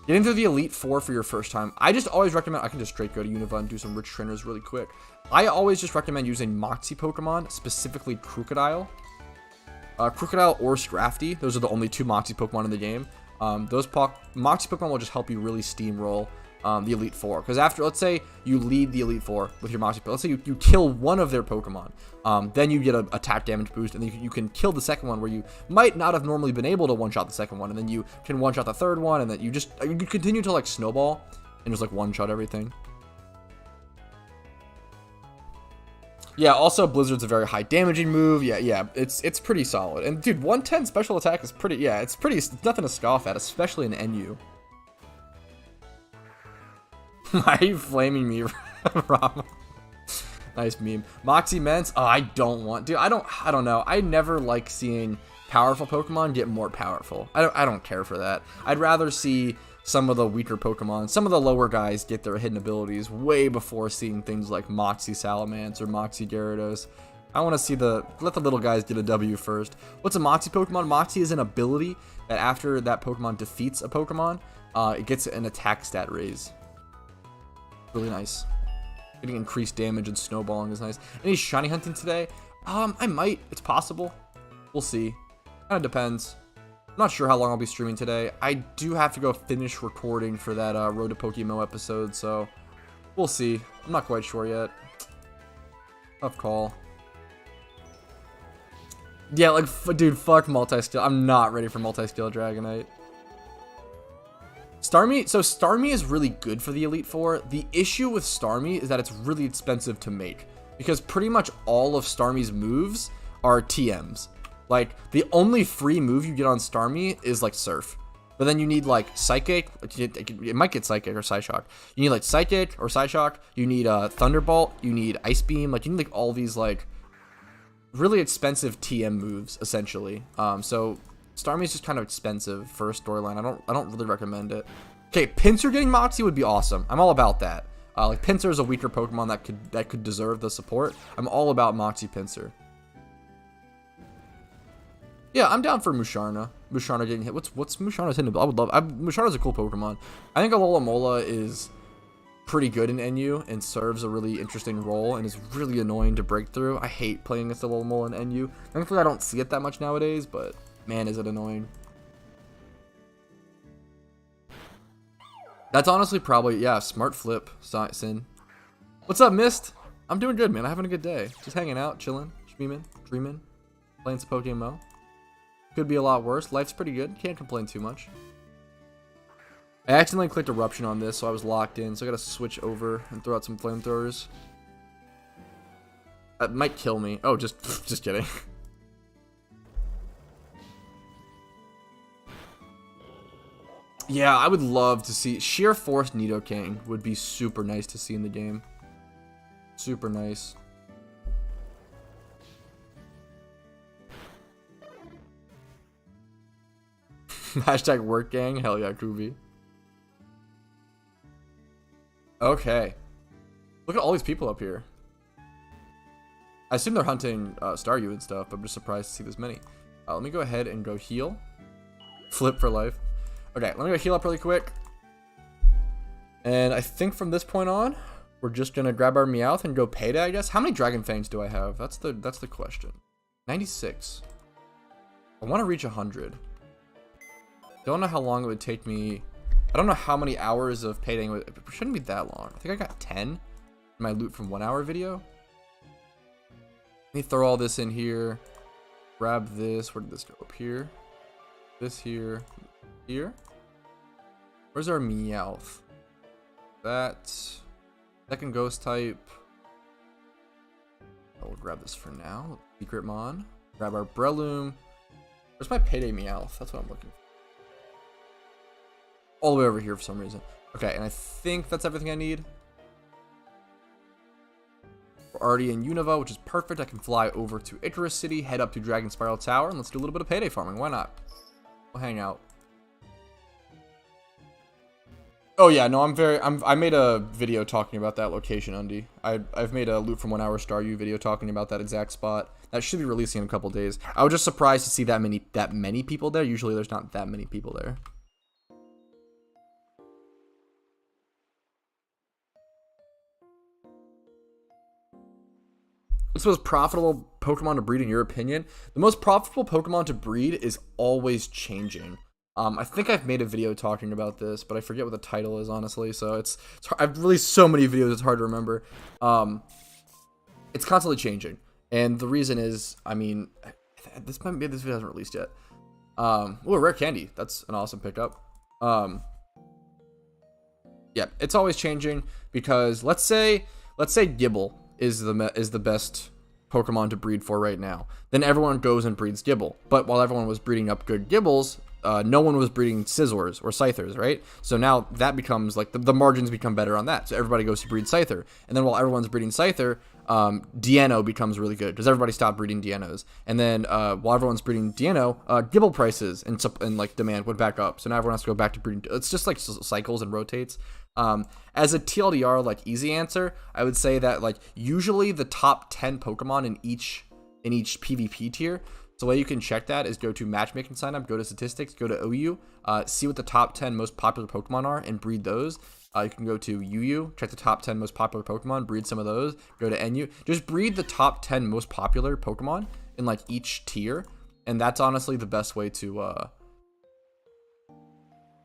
[SPEAKER 1] Getting through the Elite Four for your first time. I just always recommend, I can just straight go to Unova and do some rich trainers really quick. I always just recommend using Moxie Pokemon, specifically Crocodile. Crocodile or Scrafty. Those are the only 2 Moxie Pokemon in the game. Moxie Pokemon will just help you really steamroll the Elite Four. Because after, let's say you lead the Elite Four with your Moxie Pokemon. Let's say you kill one of their Pokemon. Then you get an attack damage boost. And then you can kill the second one where you might not have normally been able to one-shot the second one. And then you can one-shot the third one. And then you continue to like snowball and just like one-shot everything. Yeah, also Blizzard's a very high damaging move. Yeah, it's pretty solid. And dude, 110 special attack is pretty, yeah, it's nothing to scoff at, especially in NU. Why are you flaming me, Rama? Nice meme. Moxie Ments, oh, I don't want, dude, I don't know. I never like seeing powerful Pokemon get more powerful. I don't care for that. I'd rather see some of the weaker Pokemon, some of the lower guys get their hidden abilities way before seeing things like Moxie Salamence or Moxie Gyarados. I want to see let the little guys get a W first. What's a Moxie Pokemon? Moxie is an ability that after that Pokemon defeats a Pokemon, it gets an attack stat raise. Really nice. Getting increased damage and snowballing is nice. Any shiny hunting today? I might. It's possible. We'll see. Kind of depends. I'm not sure how long I'll be streaming today. I do have to go finish recording for that Road to PokeMMO episode, so we'll see. I'm not quite sure yet. Tough call. Yeah, like, dude, fuck multi-skill. I'm not ready for multi-skill Dragonite. Starmie, so Starmie is really good for the Elite Four. The issue with Starmie is that it's really expensive to make because pretty much all of Starmie's moves are TMs. Like, the only free move you get on Starmie is, like, Surf. But then you need like Psychic. It might get Psychic or Psyshock. You need like Psychic or Psyshock. You need Thunderbolt. You need Ice Beam. Like you need like all these like really expensive TM moves essentially. So Starmie's just kind of expensive for a storyline. I don't really recommend it. Okay, Pinsir getting Moxie would be awesome. I'm all about that. Like Pinsir is a weaker Pokemon that could deserve the support. I'm all about Moxie Pinsir. Yeah, I'm down for Musharna. Musharna getting hit. What's Musharna's hit? I would love. Musharna's a cool Pokemon. I think Alola is pretty good in NU and serves a really interesting role and is really annoying to break through. I hate playing against Alola in NU. Thankfully, I don't see it that much nowadays, but man, is it annoying. That's honestly probably, yeah, smart flip, Sin. What's up, Mist? I'm doing good, man. I'm having a good day. Just hanging out, chilling, schmeeming, dreaming, playing some PokeMMO. Could be a lot worse. Life's pretty good. Can't complain too much. I accidentally clicked Eruption on this, so I was locked in. So I gotta switch over and throw out some flamethrowers. That might kill me. Oh, just kidding. Yeah, I would love to see Sheer Force Nidoking would be super nice to see in the game. Super nice. Hashtag work gang. Hell yeah, Kubi. Okay. Look at all these people up here. I assume they're hunting Staryu and stuff, but I'm just surprised to see this many. Let me go ahead and go heal. Flip for life. Okay, let me go heal up really quick. And I think from this point on, we're just gonna grab our Meowth and go Payday, I guess. How many Dragon Fangs do I have? That's the question. 96. I want to reach 100. Don't know how long it would take me. I don't know how many hours of Payday. It shouldn't be that long. I think I got 10 in my loot from 1 hour video. Let me throw all this in here. Grab this. Where did this go? Up here. This here. Here. Where's our Meowth? That. Second ghost type. Oh, we'll grab this for now. Secret Mon. Grab our Breloom. Where's my Payday Meowth? That's what I'm looking for. All the way over here for some reason. Okay, and I think that's everything I need. We're already in Unova, which is perfect. I can fly over to Icarus City, head up to Dragon Spiral Tower, and let's do a little bit of Payday farming. Why not? We'll hang out. Oh yeah, no, I made a video talking about that location, Undy. I've made a loot from 1 hour Staryu video talking about that exact spot. That should be releasing in a couple days. I was just surprised to see that many people there. Usually there's not that many people there. What's the most profitable Pokemon to breed in your opinion? The most profitable Pokemon to breed is always changing. I think I've made a video talking about this, but I forget what the title is, honestly. So I've released so many videos, it's hard to remember. It's constantly changing. And the reason is, I mean, this video hasn't released yet. Oh, Rare Candy. That's an awesome pickup. Yeah, it's always changing because let's say Gible is the best Pokemon to breed for right now. Then everyone goes and breeds Gible. But while everyone was breeding up good Gibbles, no one was breeding Scizors or Scythers, right? So now that becomes like the margins become better on that. So everybody goes to breed Scyther. And then while everyone's breeding Scyther, Deino becomes really good because everybody stopped breeding Deanos. And then while everyone's breeding Deino, Gible prices and like demand went back up. So now everyone has to go back to breeding. It's just like cycles and rotates. As a TLDR, like easy answer, I would say that like usually the top 10 Pokemon in each PvP tier. So the way you can check that is go to matchmaking sign up, go to statistics, go to OU, see what the top 10 most popular Pokemon are and breed those. You can go to UU, check the top 10 most popular Pokemon, breed some of those, go to NU. Just breed the top 10 most popular Pokemon in like each tier. And that's honestly the best way to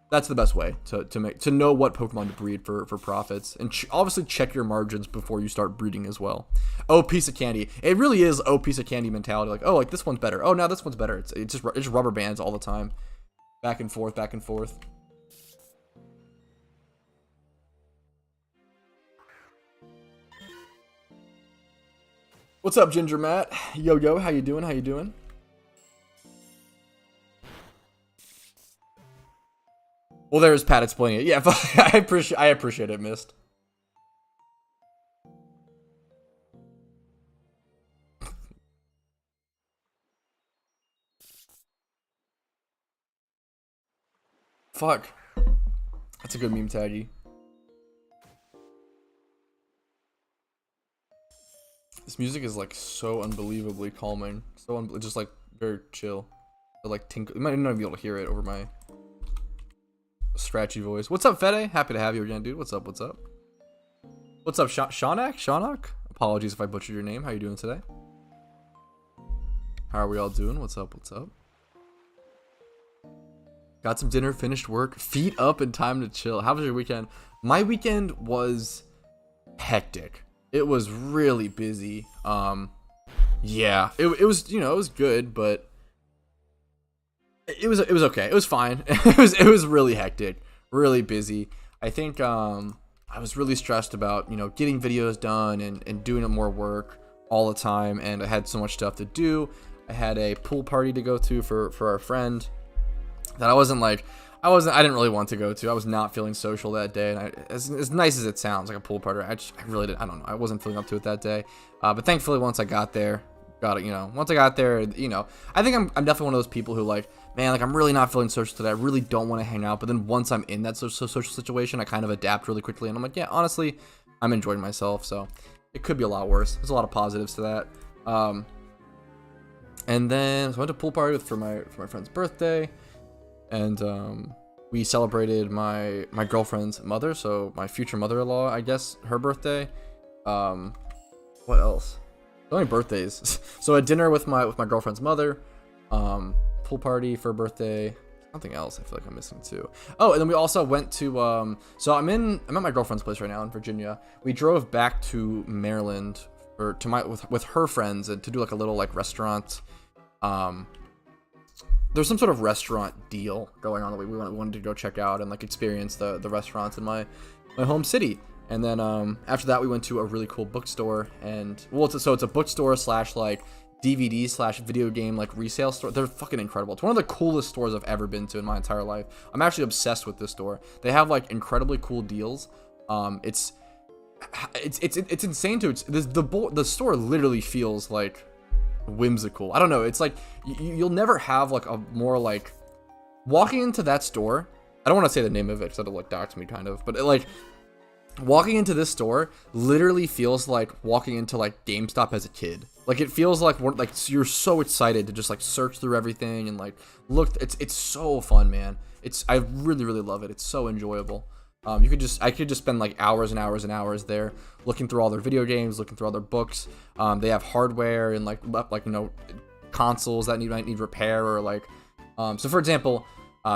[SPEAKER 1] that's the best way to know what Pokemon to breed for profits, and obviously check your margins before you start breeding as well. Oh, piece of candy! It really is piece of candy mentality. Like, oh, like this one's better. Oh, now this one's better. It's just rubber bands all the time, back and forth, back and forth. What's up, Ginger Matt? Yo, how you doing? How you doing? Well, there's Pat explaining it. Yeah, I appreciate it, Mist. Fuck. That's a good meme taggy. This music is like so unbelievably calming. So just like very chill. But, like tinkle. You might not be able to hear it over my scratchy voice. What's up, Fede? Happy to have you again, dude. What's up? What's up? What's up, Shaunak? Shaunak? Apologies if I butchered your name. How you doing today? How are we all doing? What's up? What's up? Got some dinner, finished work, feet up, and time to chill. How was your weekend? My weekend was hectic. It was really busy. Yeah, it was, you know, it was good, but it was okay. It was fine. it was really hectic, really busy. I think I was really stressed about, you know, getting videos done and doing more work all the time, and I had so much stuff to do. I had a pool party to go to for our friend that I didn't really want to go to. I was not feeling social that day, and as nice as it sounds, like a pool party, I really didn't. I don't know. I wasn't feeling up to it that day. But thankfully, once I got there, once I got there, you know, I think I'm definitely one of those people who like, man, like I'm really not feeling social today. I really don't want to hang out. But then once I'm in that social situation, I kind of adapt really quickly, and I'm like, yeah, honestly, I'm enjoying myself. So it could be a lot worse. There's a lot of positives to that. And then so I went to a pool party for my friend's birthday. And we celebrated my girlfriend's mother, so my future mother-in-law, I guess, her birthday. What else? So many birthdays. So a dinner with my girlfriend's mother, pool party for her birthday. Something else I feel like I'm missing too. Oh, and then we also went to so I'm at my girlfriend's place right now in Virginia. We drove back to Maryland with her friends and to do like a little like restaurant. There's some sort of restaurant deal going on that we wanted to go check out and like experience the restaurants in my home city. And then after that we went to a really cool bookstore, and well, it's a bookstore slash like DVD slash video game like resale store. They're fucking incredible. It's one of the coolest stores I've ever been to in my entire life. I'm actually obsessed with this store. They have like incredibly cool deals. It's insane to the store literally feels like whimsical. I don't know, it's like you'll never have like a more like walking into that store. I don't want to say the name of it because it'll like dox me kind of, but like walking into this store literally feels like walking into like GameStop as a kid. Like it feels like you're so excited to just like search through everything and like look. It's so fun, man. I really love it. It's so enjoyable. I could just spend like hours and hours and hours there looking through all their video games, looking through all their books. They have hardware and like you know, consoles that might need repair, or like so for example,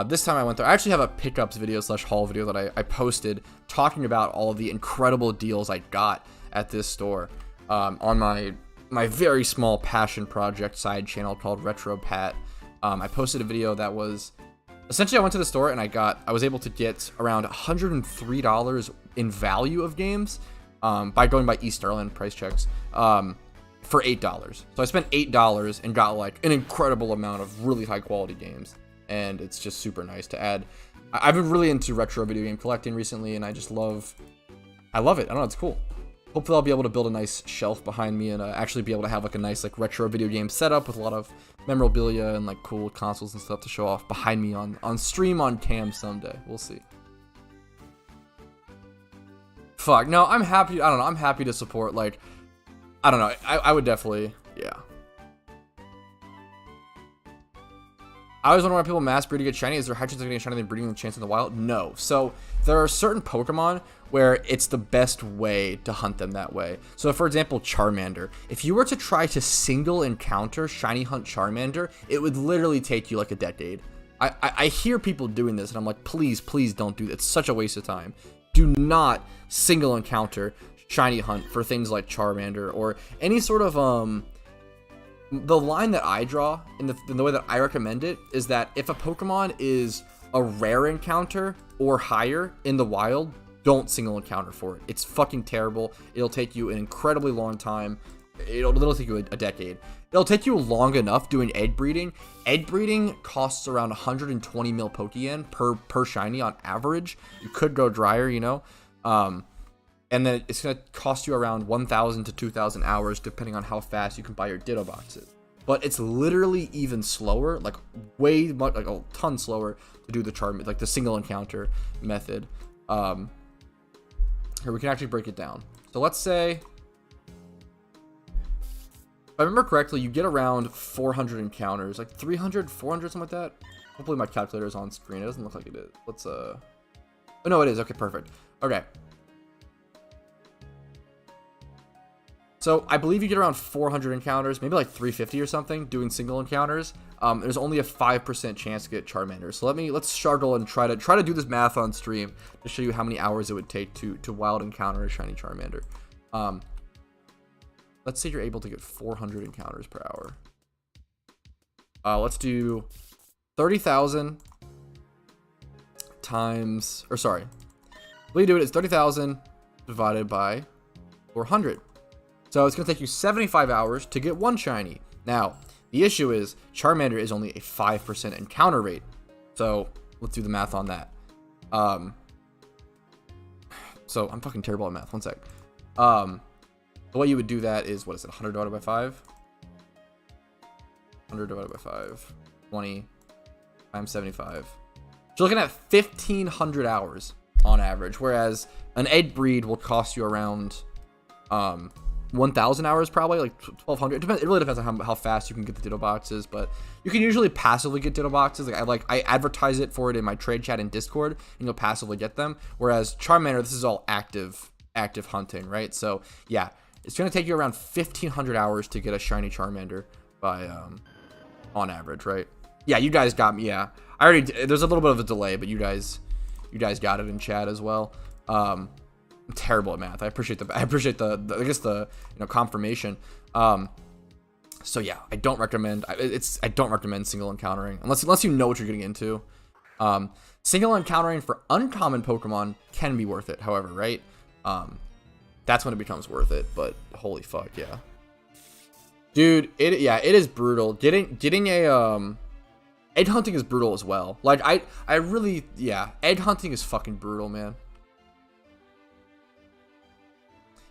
[SPEAKER 1] this time I went there, I actually have a pickups video / haul video that I posted talking about all of the incredible deals I got at this store on my very small passion project side channel called Retro Pat. I posted a video that was essentially, I went to the store and I was able to get around $103 in value of games by going by East Sterling price checks for $8. So I spent $8 and got like an incredible amount of really high quality games, and it's just super nice to add. I've been really into retro video game collecting recently, and I love it. I don't know, it's cool. Hopefully I'll be able to build a nice shelf behind me and actually be able to have like a nice like retro video game setup with a lot of memorabilia and like cool consoles and stuff to show off behind me on stream on cam someday. We'll see. Fuck, no, I'm happy. I don't know, I'm happy to support, like, I don't know, I would definitely, yeah. I always wonder why people mass breed to get shiny. Is there high chance of getting shiny than breeding the chance in the wild? No. So there are certain Pokemon where it's the best way to hunt them that way. So for example, Charmander. If you were to try to single encounter shiny hunt Charmander, it would literally take you like a decade. I hear people doing this and I'm like, please don't do that. It's such a waste of time. Do not single encounter shiny hunt for things like Charmander or any sort of the line that I draw in the way that I recommend it is that if a Pokemon is a rare encounter or higher in the wild, don't single encounter for it. It's fucking terrible. It'll take you an incredibly long time. It'll literally take you a decade. It'll take you long enough doing egg breeding. Egg breeding costs around 120 mil Pokeyen per shiny on average. You could go drier, you know. And then it's going to cost you around 1,000 to 2,000 hours depending on how fast you can buy your Ditto boxes. But it's literally even slower, like way much, like a ton slower to do the charm, like the single encounter method. Here we can actually break it down. So let's say, if I remember correctly, you get around 400 encounters, like 300, 400, something like that. Hopefully my calculator is on screen. It doesn't look like it is. Let's oh no, it is. Okay, perfect. Okay. So I believe you get around 400 encounters, maybe like 350 or something, doing single encounters. There's only a 5% chance to get Charmander. So let's struggle and try to do this math on stream to show you how many hours it would take to wild encounter a shiny Charmander. Let's say you're able to get 400 encounters per hour. Let's do 30,000 times, or sorry, the way you do it is 30,000 divided by 400. So it's going to take you 75 hours to get one shiny. Now, the issue is Charmander is only a 5% encounter rate. So let's do the math on that. So I'm fucking terrible at math. One sec. The way you would do that is, what is it? 100 divided by 5? 100 divided by 5. 20 times 75. So you're looking at 1,500 hours on average. Whereas an egg breed will cost you around 1,000 hours, probably like 1,200. It really depends on how fast you can get the Ditto boxes, but you can usually passively get Ditto boxes. I advertise it for it in my trade chat in Discord, and you'll passively get them. Whereas Charmander, this is all active hunting, right? So yeah, it's gonna take you around 1,500 hours to get a shiny Charmander by on average, right? Yeah, you guys got me. Yeah, I already. There's a little bit of a delay, but you guys got it in chat as well. I'm terrible at math. I appreciate the I guess the confirmation. So yeah, I don't recommend single encountering unless you know what you're getting into. Single encountering for uncommon Pokemon can be worth it, however, right? That's when it becomes worth it, but holy fuck, yeah. Dude, it is brutal. Getting a egg hunting is brutal as well. Like I really, yeah, egg hunting is fucking brutal, man.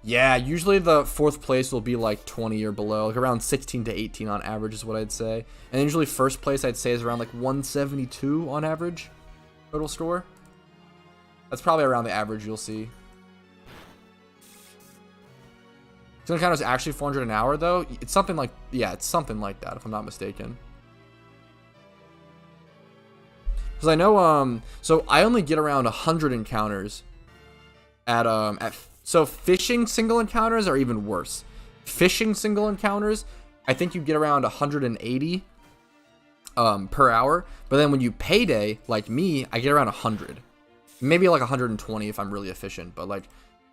[SPEAKER 1] Yeah, usually the fourth place will be like 20 or below, like around 16 to 18 on average is what I'd say. And usually first place I'd say is around like 172 on average total score. That's probably around the average you'll see. Single encounter is actually 400 an hour though. It's something like, yeah, it's something like that if I'm not mistaken. Because I know, so I only get around 100 encounters so fishing single encounters are even worse. Fishing single encounters, I think you get around 180 per hour. But then when you payday, like me, I get around 100. Maybe like 120 if I'm really efficient. But like,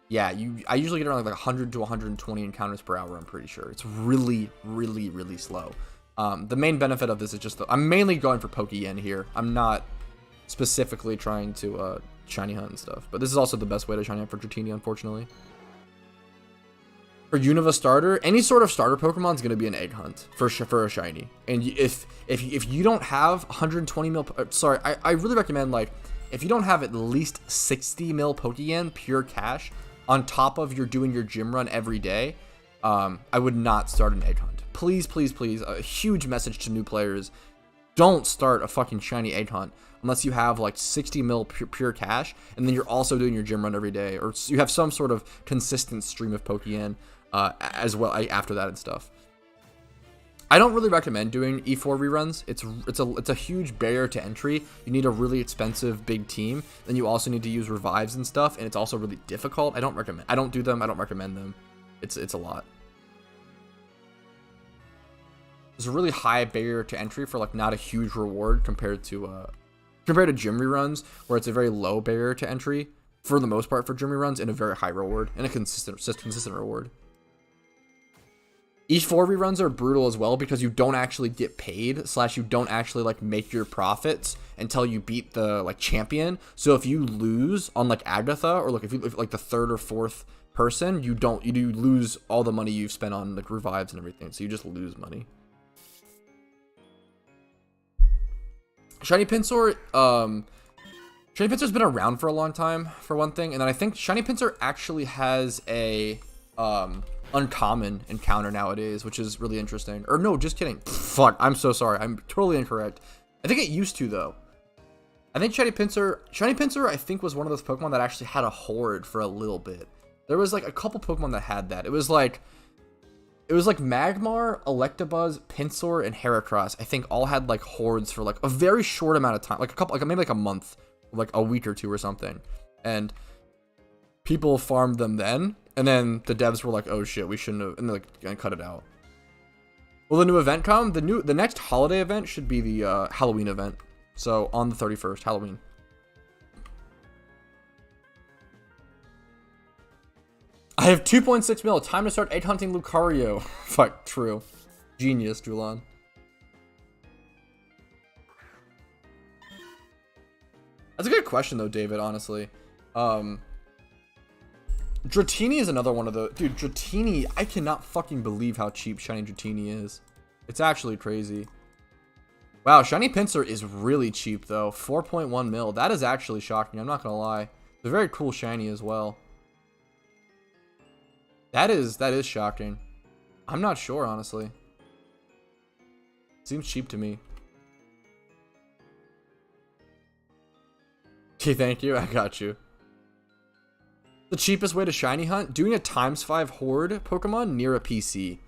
[SPEAKER 1] yeah, I usually get around like 100 to 120 encounters per hour, I'm pretty sure. It's really, really, really slow. The main benefit of this is just I'm mainly going for Pokeyen here. I'm not specifically trying to shiny hunt and stuff, but this is also the best way to shiny hunt for Dratini, unfortunately. For Unova starter, any sort of starter Pokemon is going to be an egg hunt for a shiny. And if you don't have 120 mil, sorry, I really recommend, like, if you don't have at least 60 mil Pokeyen pure cash on top of doing your gym run every day, I would not start an egg hunt. Please, please, please, a huge message to new players: don't start a fucking shiny egg hunt unless you have like 60 mil pure cash, and then you're also doing your gym run every day, or you have some sort of consistent stream of Pokeyen as well after that and stuff. I don't really recommend doing E4 reruns. It's a huge barrier to entry. You need a really expensive big team. Then you also need to use revives and stuff, and it's also really difficult. I don't do them. I don't recommend them. It's a lot. There's a really high barrier to entry for like not a huge reward compared to gym reruns, where it's a very low barrier to entry for the most part for gym reruns, and a very high reward and a consistent reward. E4 reruns are brutal as well because you don't actually get paid / you don't actually like make your profits until you beat the like champion. So if you lose on like Agatha, or like if like the third or fourth person, you do lose all the money you've spent on like revives and everything, so you just lose money. Shiny Pinsir, Shiny Pinsir's been around for a long time, for one thing, and then I think Shiny Pinsir actually has a uncommon encounter nowadays, which is really interesting. Or no, just kidding. Fuck, I'm so sorry. I'm totally incorrect. I think it used to though. I think Shiny Pinsir, I think was one of those Pokemon that actually had a horde for a little bit. There was like a couple Pokemon that had that. It was like Magmar, Electabuzz, Pinsir, and Heracross. I think all had like hordes for like a very short amount of time, like maybe like a month, like a week or two or something. And people farmed them then, and then the devs were like, "Oh shit, we shouldn't have," and they're like, "Gonna cut it out." Will the new event come? The next holiday event should be the Halloween event. So on the 31st, Halloween. I have 2.6 mil. Time to start egg hunting Lucario. Fuck, true. Genius, Julan. That's a good question, though, David, honestly. Dratini is another one of the... Dude, Dratini, I cannot fucking believe how cheap Shiny Dratini is. It's actually crazy. Wow, Shiny Pinsir is really cheap, though. 4.1 mil. That is actually shocking. I'm not going to lie. It's a very cool Shiny as well. That is shocking. I'm not sure, honestly. Seems cheap to me. Okay, thank you. I got you. The cheapest way to shiny hunt? Doing a ×5 horde Pokemon near a PC.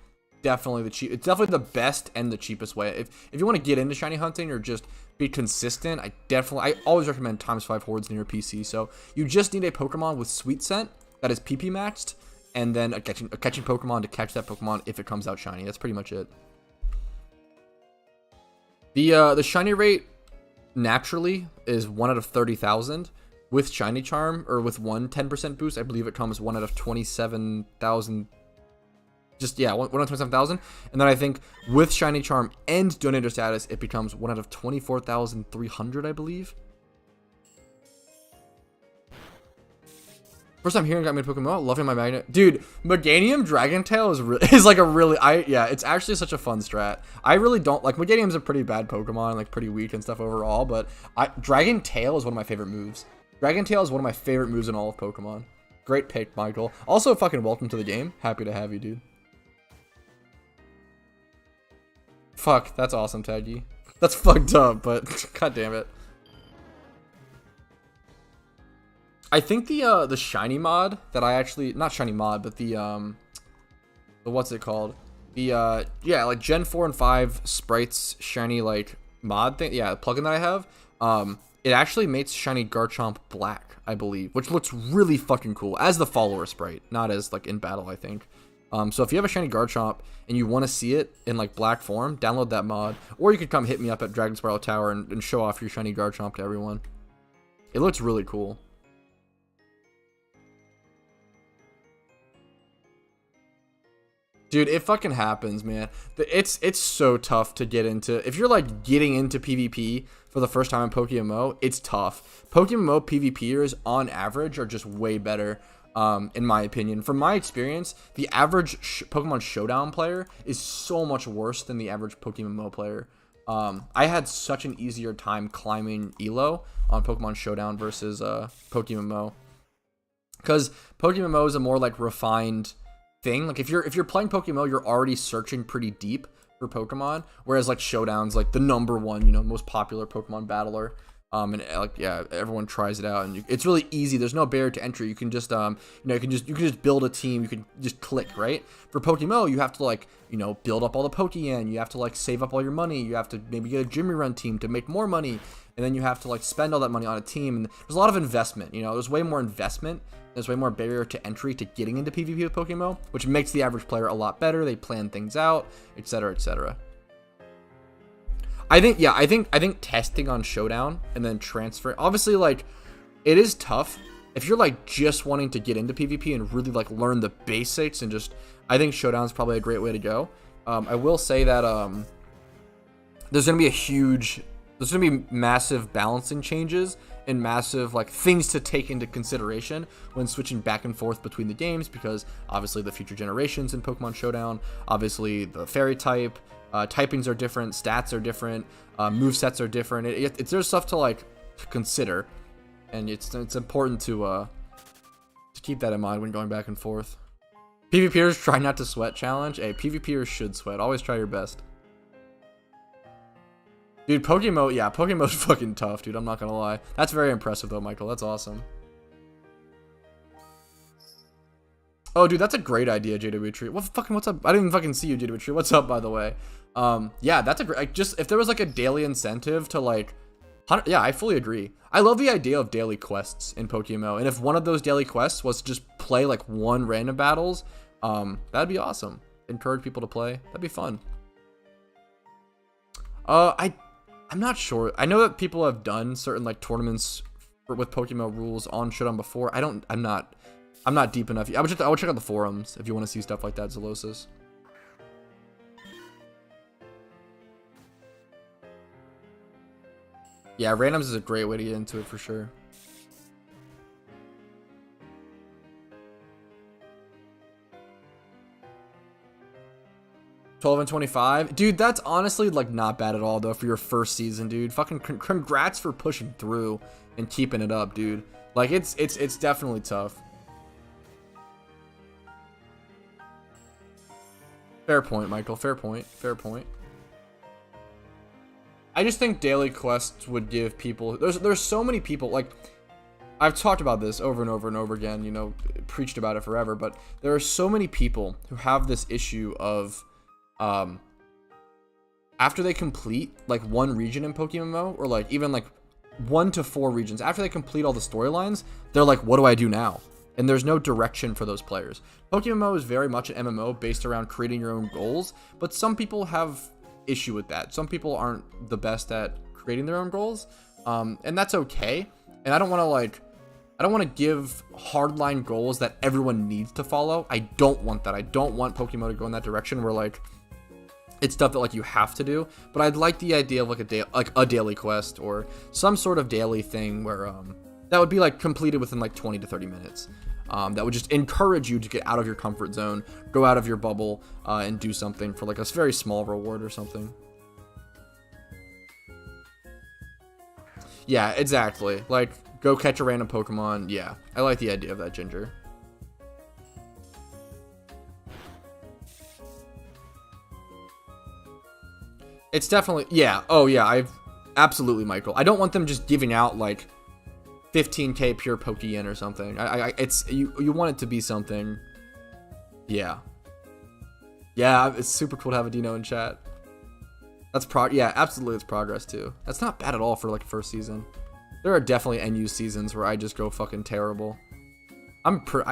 [SPEAKER 1] Definitely it's definitely the best and the cheapest way. If you want to get into shiny hunting or just be consistent, I always recommend ×5 hordes near a PC. So you just need a Pokemon with Sweet Scent that is PP maxed, and then a catching Pokemon to catch that Pokemon if it comes out shiny. That's pretty much it. The shiny rate naturally is 1 out of 30,000. With Shiny Charm, or with one 10% boost, I believe it comes 1 out of 27,000. Just, yeah, 1 out of 27,000. And then I think with Shiny Charm and Donator status, it becomes 1 out of 24,300, I believe. First time hearing got me to Pokemon. Loving my magnet. Dude, Meganium Dragon Tail is like a really... yeah, it's actually such a fun strat. I really don't... Like, Meganium's a pretty bad Pokemon, like pretty weak and stuff overall, but Dragon Tail is one of my favorite moves. Dragon Tail is one of my favorite moves in all of Pokemon. Great pick, Michael. Also, fucking welcome to the game. Happy to have you, dude. Fuck, that's awesome, Taggy. That's fucked up, but god damn it. I think the shiny mod that I actually... Not shiny mod, but the what's it called? The, yeah, like Gen 4 and 5 sprites shiny, like, mod thing. Yeah, the plugin that I have. It actually makes shiny Garchomp black, I believe, which looks really fucking cool as the follower sprite, not as like in battle, I think. So if you have a shiny Garchomp and you want to see it in like black form, download that mod, or you could come hit me up at Dragon Spiral Tower and show off your shiny Garchomp to everyone. It looks really cool. Dude, it fucking happens, man. It's so tough to get into. If you're like getting into PvP for the first time in PokeMMO, it's tough. PokeMMO PvPers on average are just way better, in my opinion. From my experience, the average Pokemon Showdown player is so much worse than the average PokeMMO player. I had such an easier time climbing Elo on Pokemon Showdown versus PokeMMO, because PokeMMO is a more like refined thing. Like if you're playing PokeMMO, you're already searching pretty deep for Pokemon, whereas like Showdown's like the #1, you know, most popular Pokemon battler. And like, yeah, everyone tries it out, and it's really easy. There's no barrier to entry. You can just, you know, you can just build a team. You can just click, right? For PokeMMO, you have to like, you know, build up all the Pokeyen. You have to like save up all your money. You have to maybe get a Jimmy Run team to make more money, and then you have to like spend all that money on a team. And there's a lot of investment. You know, there's way more investment. There's way more barrier to entry to getting into PvP with PokeMMO, which makes the average player a lot better. They plan things out, etc., etc. I think testing on Showdown and then transfer, obviously, like, it is tough if you're like just wanting to get into PvP and really like learn the basics, and just, I think Showdown is probably a great way to go. I will say that there's gonna be massive balancing changes and massive like things to take into consideration when switching back and forth between the games, because obviously the future generations in Pokemon Showdown, obviously the fairy type, typings are different, stats are different, movesets are different. There's stuff to like to consider, and it's important to keep that in mind when going back and forth. PvPers try not to sweat challenge. Hey, PvPers should sweat. Always try your best. Dude, PokeMMO, yeah, PokeMMO's fucking tough, dude. I'm not gonna lie. That's very impressive, though, Michael. That's awesome. Oh, dude, that's a great idea, JW. What's up? I didn't even fucking see you, JW. What's up, by the way? Yeah, that's a great, like, just, if there was, like, a daily incentive to, like, yeah, I fully agree. I love the idea of daily quests in PokeMMO, and if one of those daily quests was to just play, like, one random battles, that'd be awesome. Encourage people to play. That'd be fun. I'm not sure. I know that people have done certain like tournaments with PokeMMO rules on Showdown before. I'm not deep enough. I would check out the forums if you want to see stuff like that, Zolosis. Yeah, randoms is a great way to get into it for sure. $12 and $25, dude. That's honestly like not bad at all though for your first season, dude. Fucking congrats for pushing through and keeping it up, dude. Like it's definitely tough. Fair point, Michael. Fair point. Fair point. I just think daily quests would give people. There's so many people, like I've talked about this over and over and over again. You know, preached about it forever. But there are so many people who have this issue of. After they complete like one region in PokeMMO, or like even like 1 to 4 regions, after they complete all the storylines, they're like, what do I do now? And there's no direction for those players. PokeMMO is very much an MMO based around creating your own goals, but some people have issue with that. Some people aren't the best at creating their own goals, and that's okay. And I don't want to give hardline goals that everyone needs to follow. I don't want that. I don't want PokeMMO to go in that direction where like it's stuff that like you have to do. But I'd like the idea of like a daily quest or some sort of daily thing where that would be like completed within like 20 to 30 minutes. That would just encourage you to get out of your comfort zone, go out of your bubble, and do something for like a very small reward or something. Yeah, exactly. Like, go catch a random Pokemon. Yeah, I like the idea of that, Ginger. It's definitely, yeah. Oh, yeah, absolutely, Michael. I don't want them just giving out, like, 15k pure Pokeyen or something. It's, you want it to be something. Yeah. Yeah, it's super cool to have a Dino in chat. That's yeah, absolutely, it's progress, too. That's not bad at all for, like, a first season. There are definitely NU seasons where I just go fucking terrible.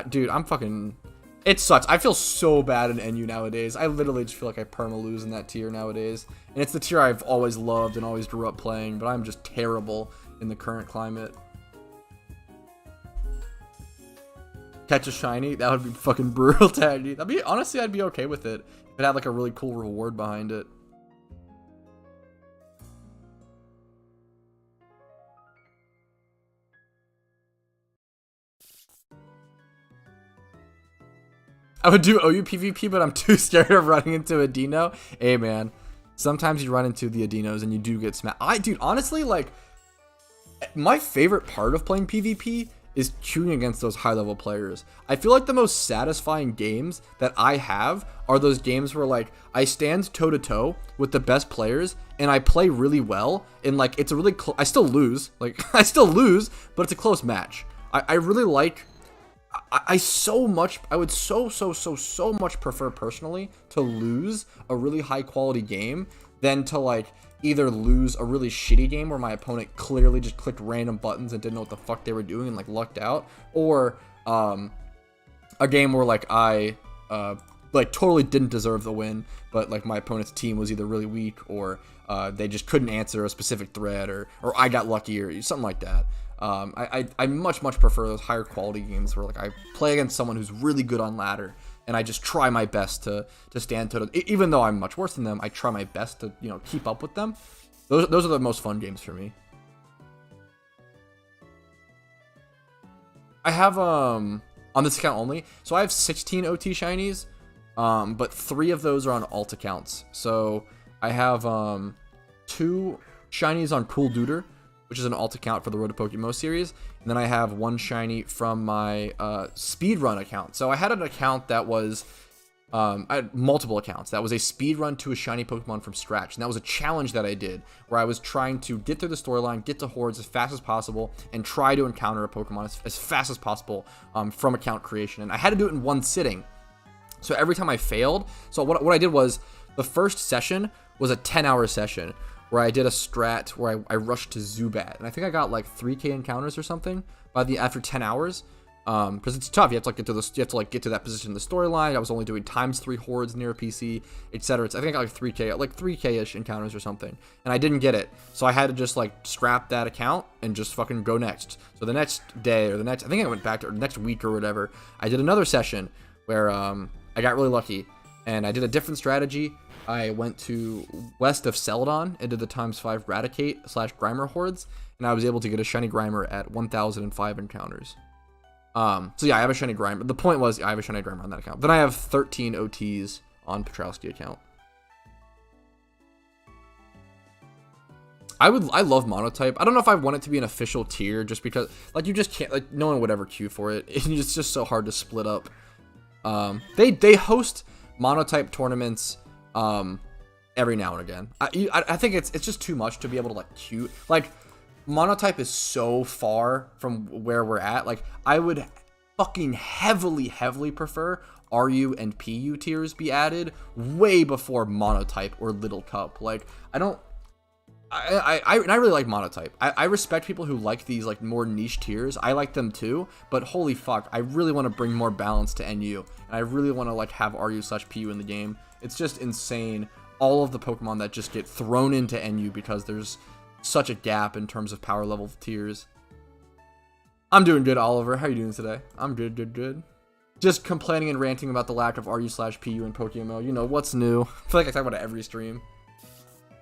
[SPEAKER 1] Dude, I'm fucking... It sucks. I feel so bad in NU nowadays. I literally just feel like I perma-lose in that tier nowadays. And it's the tier I've always loved and always grew up playing, but I'm just terrible in the current climate. Catch a shiny? That would be fucking brutal tag. That'd be, honestly, I'd be okay with it if it had like a really cool reward behind it. I would do OU PvP, but I'm too scared of running into a Dino. Hey, man. Sometimes you run into the Adinos and you do get smacked. Dude, honestly, like, my favorite part of playing PvP is queuing against those high-level players. I feel like the most satisfying games that I have are those games where, like, I stand toe-to-toe with the best players and I play really well. And, like, it's a really I still lose. Like, I still lose, but it's a close match. I really like... I would so much prefer personally to lose a really high quality game than to like either lose a really shitty game where my opponent clearly just clicked random buttons and didn't know what the fuck they were doing and like lucked out, or a game where like I like totally didn't deserve the win, but like my opponent's team was either really weak or they just couldn't answer a specific thread, or I got lucky or something like that. I much prefer those higher quality games where like I play against someone who's really good on ladder and I just try my best to stand to it. Even though I'm much worse than them, I try my best to, you know, keep up with them. Those are the most fun games for me. I have on this account only. So I have 16 OT shinies, but 3 of those are on alt accounts. So I have 2 shinies on Cool Duder, which is an alt account for the Road to PokeMMO series, and then I have 1 shiny from my speedrun account. So I had an account that was I had multiple accounts. That was a speed run to a shiny Pokemon from scratch. And that was a challenge that I did where I was trying to get through the storyline, get to hordes as fast as possible, and try to encounter a Pokemon as fast as possible from account creation. And I had to do it in 1 sitting. So every time I failed, so what I did was the first session was a 10-hour session where I did a strat where I rushed to Zubat. And I think I got like 3K encounters or something after 10 hours. Because it's tough. You have to get to that position in the storyline. I was only doing ×3 hordes near a PC, etc. I think I got like 3K-ish encounters or something, and I didn't get it. So I had to just like scrap that account and just fucking go next. So the next day I think I went back to next week or whatever. I did another session where I got really lucky, and I did a different strategy. I went to west of Celadon and did the ×5 Raticate / Grimer hordes, and I was able to get a shiny Grimer at 1,005 encounters. So yeah, I have a shiny Grimer. The point was I have a shiny Grimer on that account. Then I have 13 OTs on Petrowski account. I love monotype. I don't know if I want it to be an official tier just because like you just can't, like no one would ever queue for it. It's just so hard to split up. They host monotype tournaments every now and again. I think it's just too much to be able to like queue. Like monotype is so far from where we're at. Like I would fucking heavily prefer RU and PU tiers be added way before monotype or Little Cup. Like I really like monotype. I respect people who like these like more niche tiers. I like them too, but holy fuck, I really want to bring more balance to NU, and I really want to like have RU/PU in the game. It's just insane, all of the Pokemon that just get thrown into NU because there's such a gap in terms of power level tiers. I'm doing good, Oliver. How you doing today? I'm good. Just complaining and ranting about the lack of RU/PU in PokeMMO. You know, what's new? I feel like I talk about it every stream.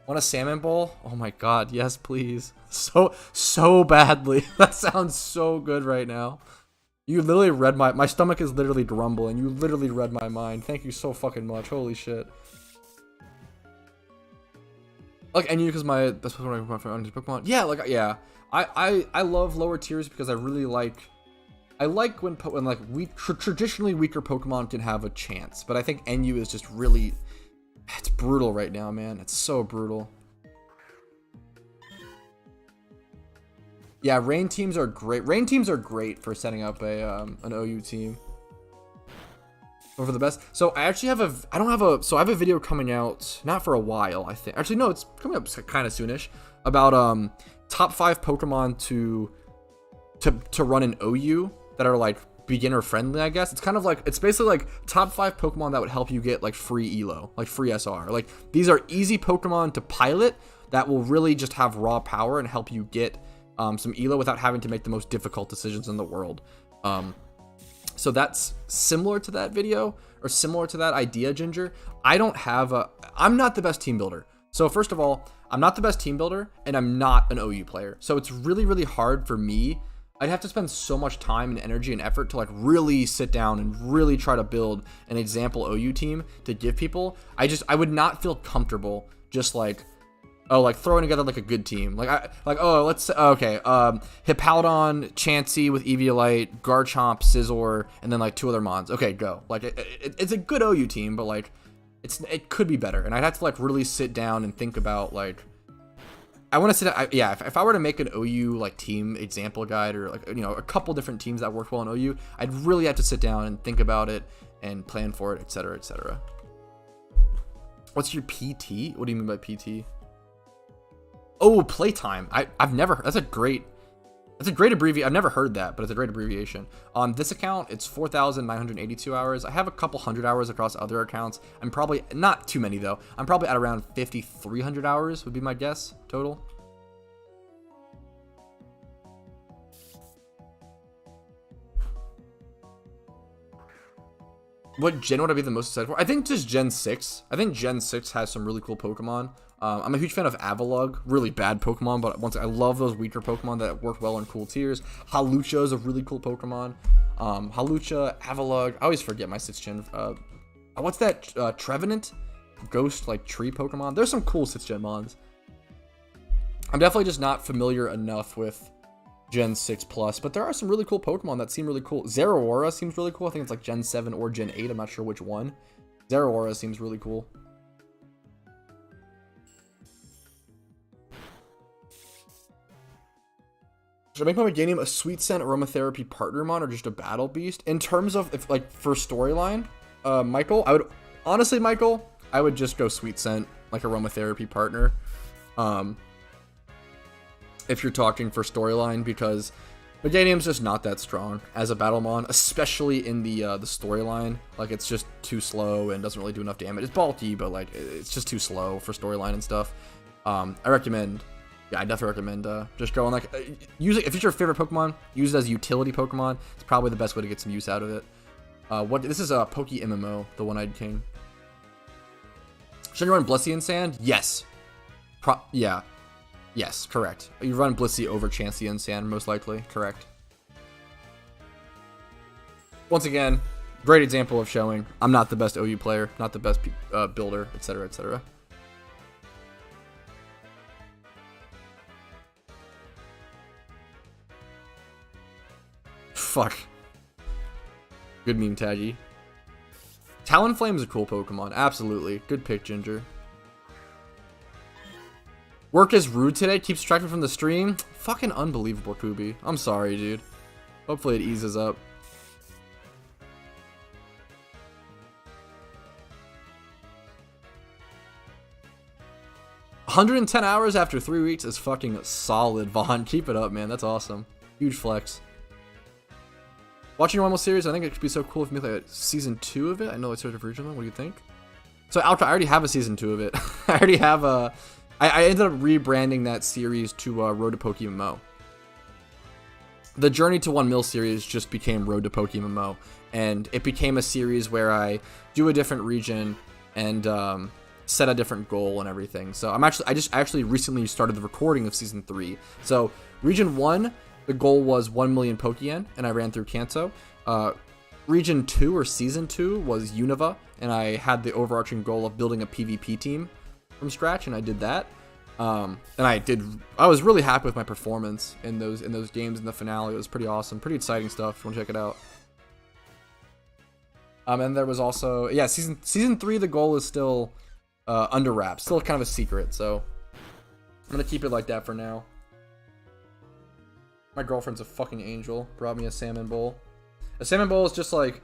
[SPEAKER 1] Want a salmon bowl? Oh my god, yes please. So badly. That sounds so good right now. You literally read my stomach is literally grumbling. You literally read my mind. Thank you so fucking much. Holy shit. Like, and you, because my best Pokemon. Yeah, like, yeah. I love lower tiers because I really like when like traditionally weaker Pokemon can have a chance, but I think NU is just really, it's brutal right now, man. It's so brutal. Yeah, rain teams are great. Rain teams are great for setting up an OU team. But for the best, so I actually have I have a video coming out, not for a while, I think. Actually, no, it's coming up kind of soonish, about top 5 Pokemon to run in OU that are like beginner friendly, I guess. It's kind of like, it's basically like top 5 Pokemon that would help you get like free elo, like free SR. Like these are easy Pokemon to pilot that will really just have raw power and help you get some elo without having to make the most difficult decisions in the world. So that's similar to that video, or similar to that idea, Ginger. I'm not the best team builder. So first of all, I'm not the best team builder, and I'm not an OU player. So it's really hard for me. I'd have to spend so much time and energy and effort to like really sit down and really try to build an example OU team to give people. I would not feel comfortable just like, oh, like throwing together like a good team. Hippowdon, Chansey with Eviolite, Garchomp, Scizor, and then like 2 other mons. Okay, go. Like it's a good OU team, but like it could be better. And I'd have to like really sit down and think about like, I want to sit down, if I were to make an OU like team example guide, or like, you know, a couple different teams that work well in OU, I'd really have to sit down and think about it and plan for it, etc., etc. What's your PT? What do you mean by PT? Oh, playtime. I've never, that's a great abbreviation. I've never heard that, but it's a great abbreviation. On this account, it's 4,982 hours. I have a couple hundred hours across other accounts. I'm probably, not too many though. I'm probably at around 5,300 hours would be my guess total. What gen would I be the most excited for? I think just Gen 6. I think Gen 6 has some really cool Pokemon. I'm a huge fan of Avalugg, really bad Pokemon, but once I love those weaker Pokemon that work well in cool tiers. Hawlucha is a really cool Pokemon. Hawlucha, Avalugg, I always forget my 6th gen. What's that, Trevenant? Ghost, like, tree Pokemon. There's some cool 6th gen mons. I'm definitely just not familiar enough with Gen 6 Plus, but there are some really cool Pokemon that seem really cool. Zeraora seems really cool. I think it's like Gen 7 or Gen 8. I'm not sure which one. Zeraora seems really cool. Should I make my game a Sweet Scent Aromatherapy partner mon or just a battle beast? In terms of, if like, for storyline, Michael, Michael, I would just go Sweet Scent, like Aromatherapy partner. If you're talking for storyline, because Meganium's just not that strong as a Battlemon, especially in the storyline. Like, it's just too slow and doesn't really do enough damage. It's bulky, but like it's just too slow for storyline and stuff. I recommend, I definitely recommend just going like use it if it's your favorite Pokemon. Use it as a utility Pokemon. It's probably the best way to get some use out of it. This is a PokeMMO, the One-Eyed King. Should you run Blissey and Sand? Yes. Yeah. Yes, correct. You run Blissey over Chansey and Sand, most likely. Correct. Once again, great example of showing I'm not the best OU player, not the best builder, etc., etc. Fuck. Good meme, Taggy. Talonflame is a cool Pokemon. Absolutely. Good pick, Ginger. Work is rude today. Keeps distracting from the stream. Fucking unbelievable, Kubi. I'm sorry, dude. Hopefully it eases up. $110 hours after 3 weeks is fucking solid, Vaughn. Keep it up, man. That's awesome. Huge flex. Watching a normal series, I think it could be so cool if we make like season 2 of it. I know it's sort of original. What do you think? So, I already have a season 2 of it. I already have a... I ended up rebranding that series to Road to PokeMMO. The Journey to 1 Mil series just became Road to PokeMMO, and it became a series where I do a different region and set a different goal and everything. So I just actually recently started the recording of season 3. So region 1, the goal was 1 million Pokeyen, and I ran through Kanto. Region 2 or season 2 was Unova, and I had the overarching goal of building a PvP team from scratch, and I did that. And I was really happy with my performance in those games in the finale. It was pretty awesome, pretty exciting stuff. If you want to check it out. And there was also, yeah, season 3, the goal is still under wraps, still kind of a secret, so I'm gonna keep it like that for now. My girlfriend's a fucking angel. Brought me a salmon bowl. A salmon bowl is just like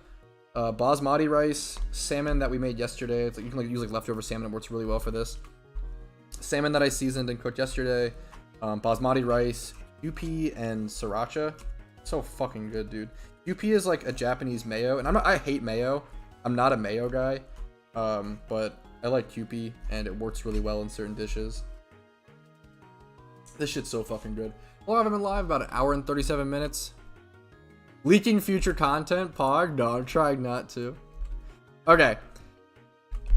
[SPEAKER 1] basmati rice, salmon that we made yesterday. It's like you can use like leftover salmon. It works really well for this. Salmon that I seasoned and cooked yesterday. Basmati rice, UP, and sriracha. So fucking good, dude. UP is like a Japanese mayo, and I hate mayo. I'm not a mayo guy, but I like QP, and it works really well in certain dishes. This shit's so fucking good. Well, I haven't been live about 1 hour and 37 minutes. Leaking future content, Pog? No, I'm trying not to. Okay.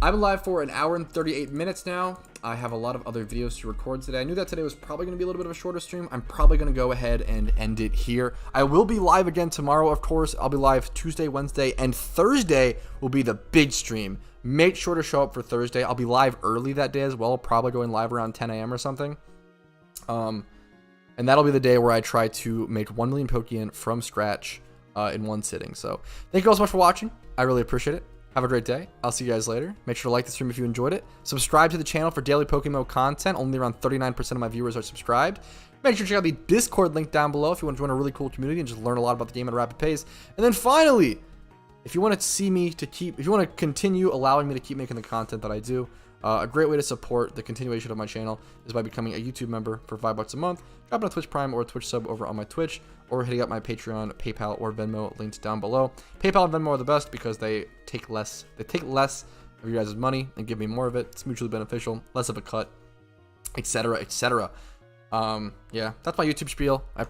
[SPEAKER 1] I've been live for 1 hour and 38 minutes now. I have a lot of other videos to record today. I knew that today was probably going to be a little bit of a shorter stream. I'm probably going to go ahead and end it here. I will be live again tomorrow, of course. I'll be live Tuesday, Wednesday, and Thursday will be the big stream. Make sure to show up for Thursday. I'll be live early that day as well, probably going live around 10 a.m. or something. And that'll be the day where I try to make 1 million Pokeyen from scratch in one sitting. So thank you all so much for watching. I really appreciate it. Have a great day. I'll see you guys later. Make sure to like the stream if you enjoyed it. Subscribe to the channel for daily PokeMMO content. Only around 39% of my viewers are subscribed. Make sure to check out the Discord link down below if you want to join a really cool community and just learn a lot about the game at a rapid pace. And then finally, if you want to see me if you want to continue allowing me to keep making the content that I do, a great way to support the continuation of my channel is by becoming a YouTube member for $5 a month, dropping a Twitch Prime or a Twitch sub over on my Twitch, or hitting up my Patreon, PayPal, or Venmo links down below. PayPal and Venmo are the best because they take less of your guys' money and give me more of it. It's mutually beneficial, less of a cut, etc., etc. Yeah, that's my YouTube spiel. I appreciate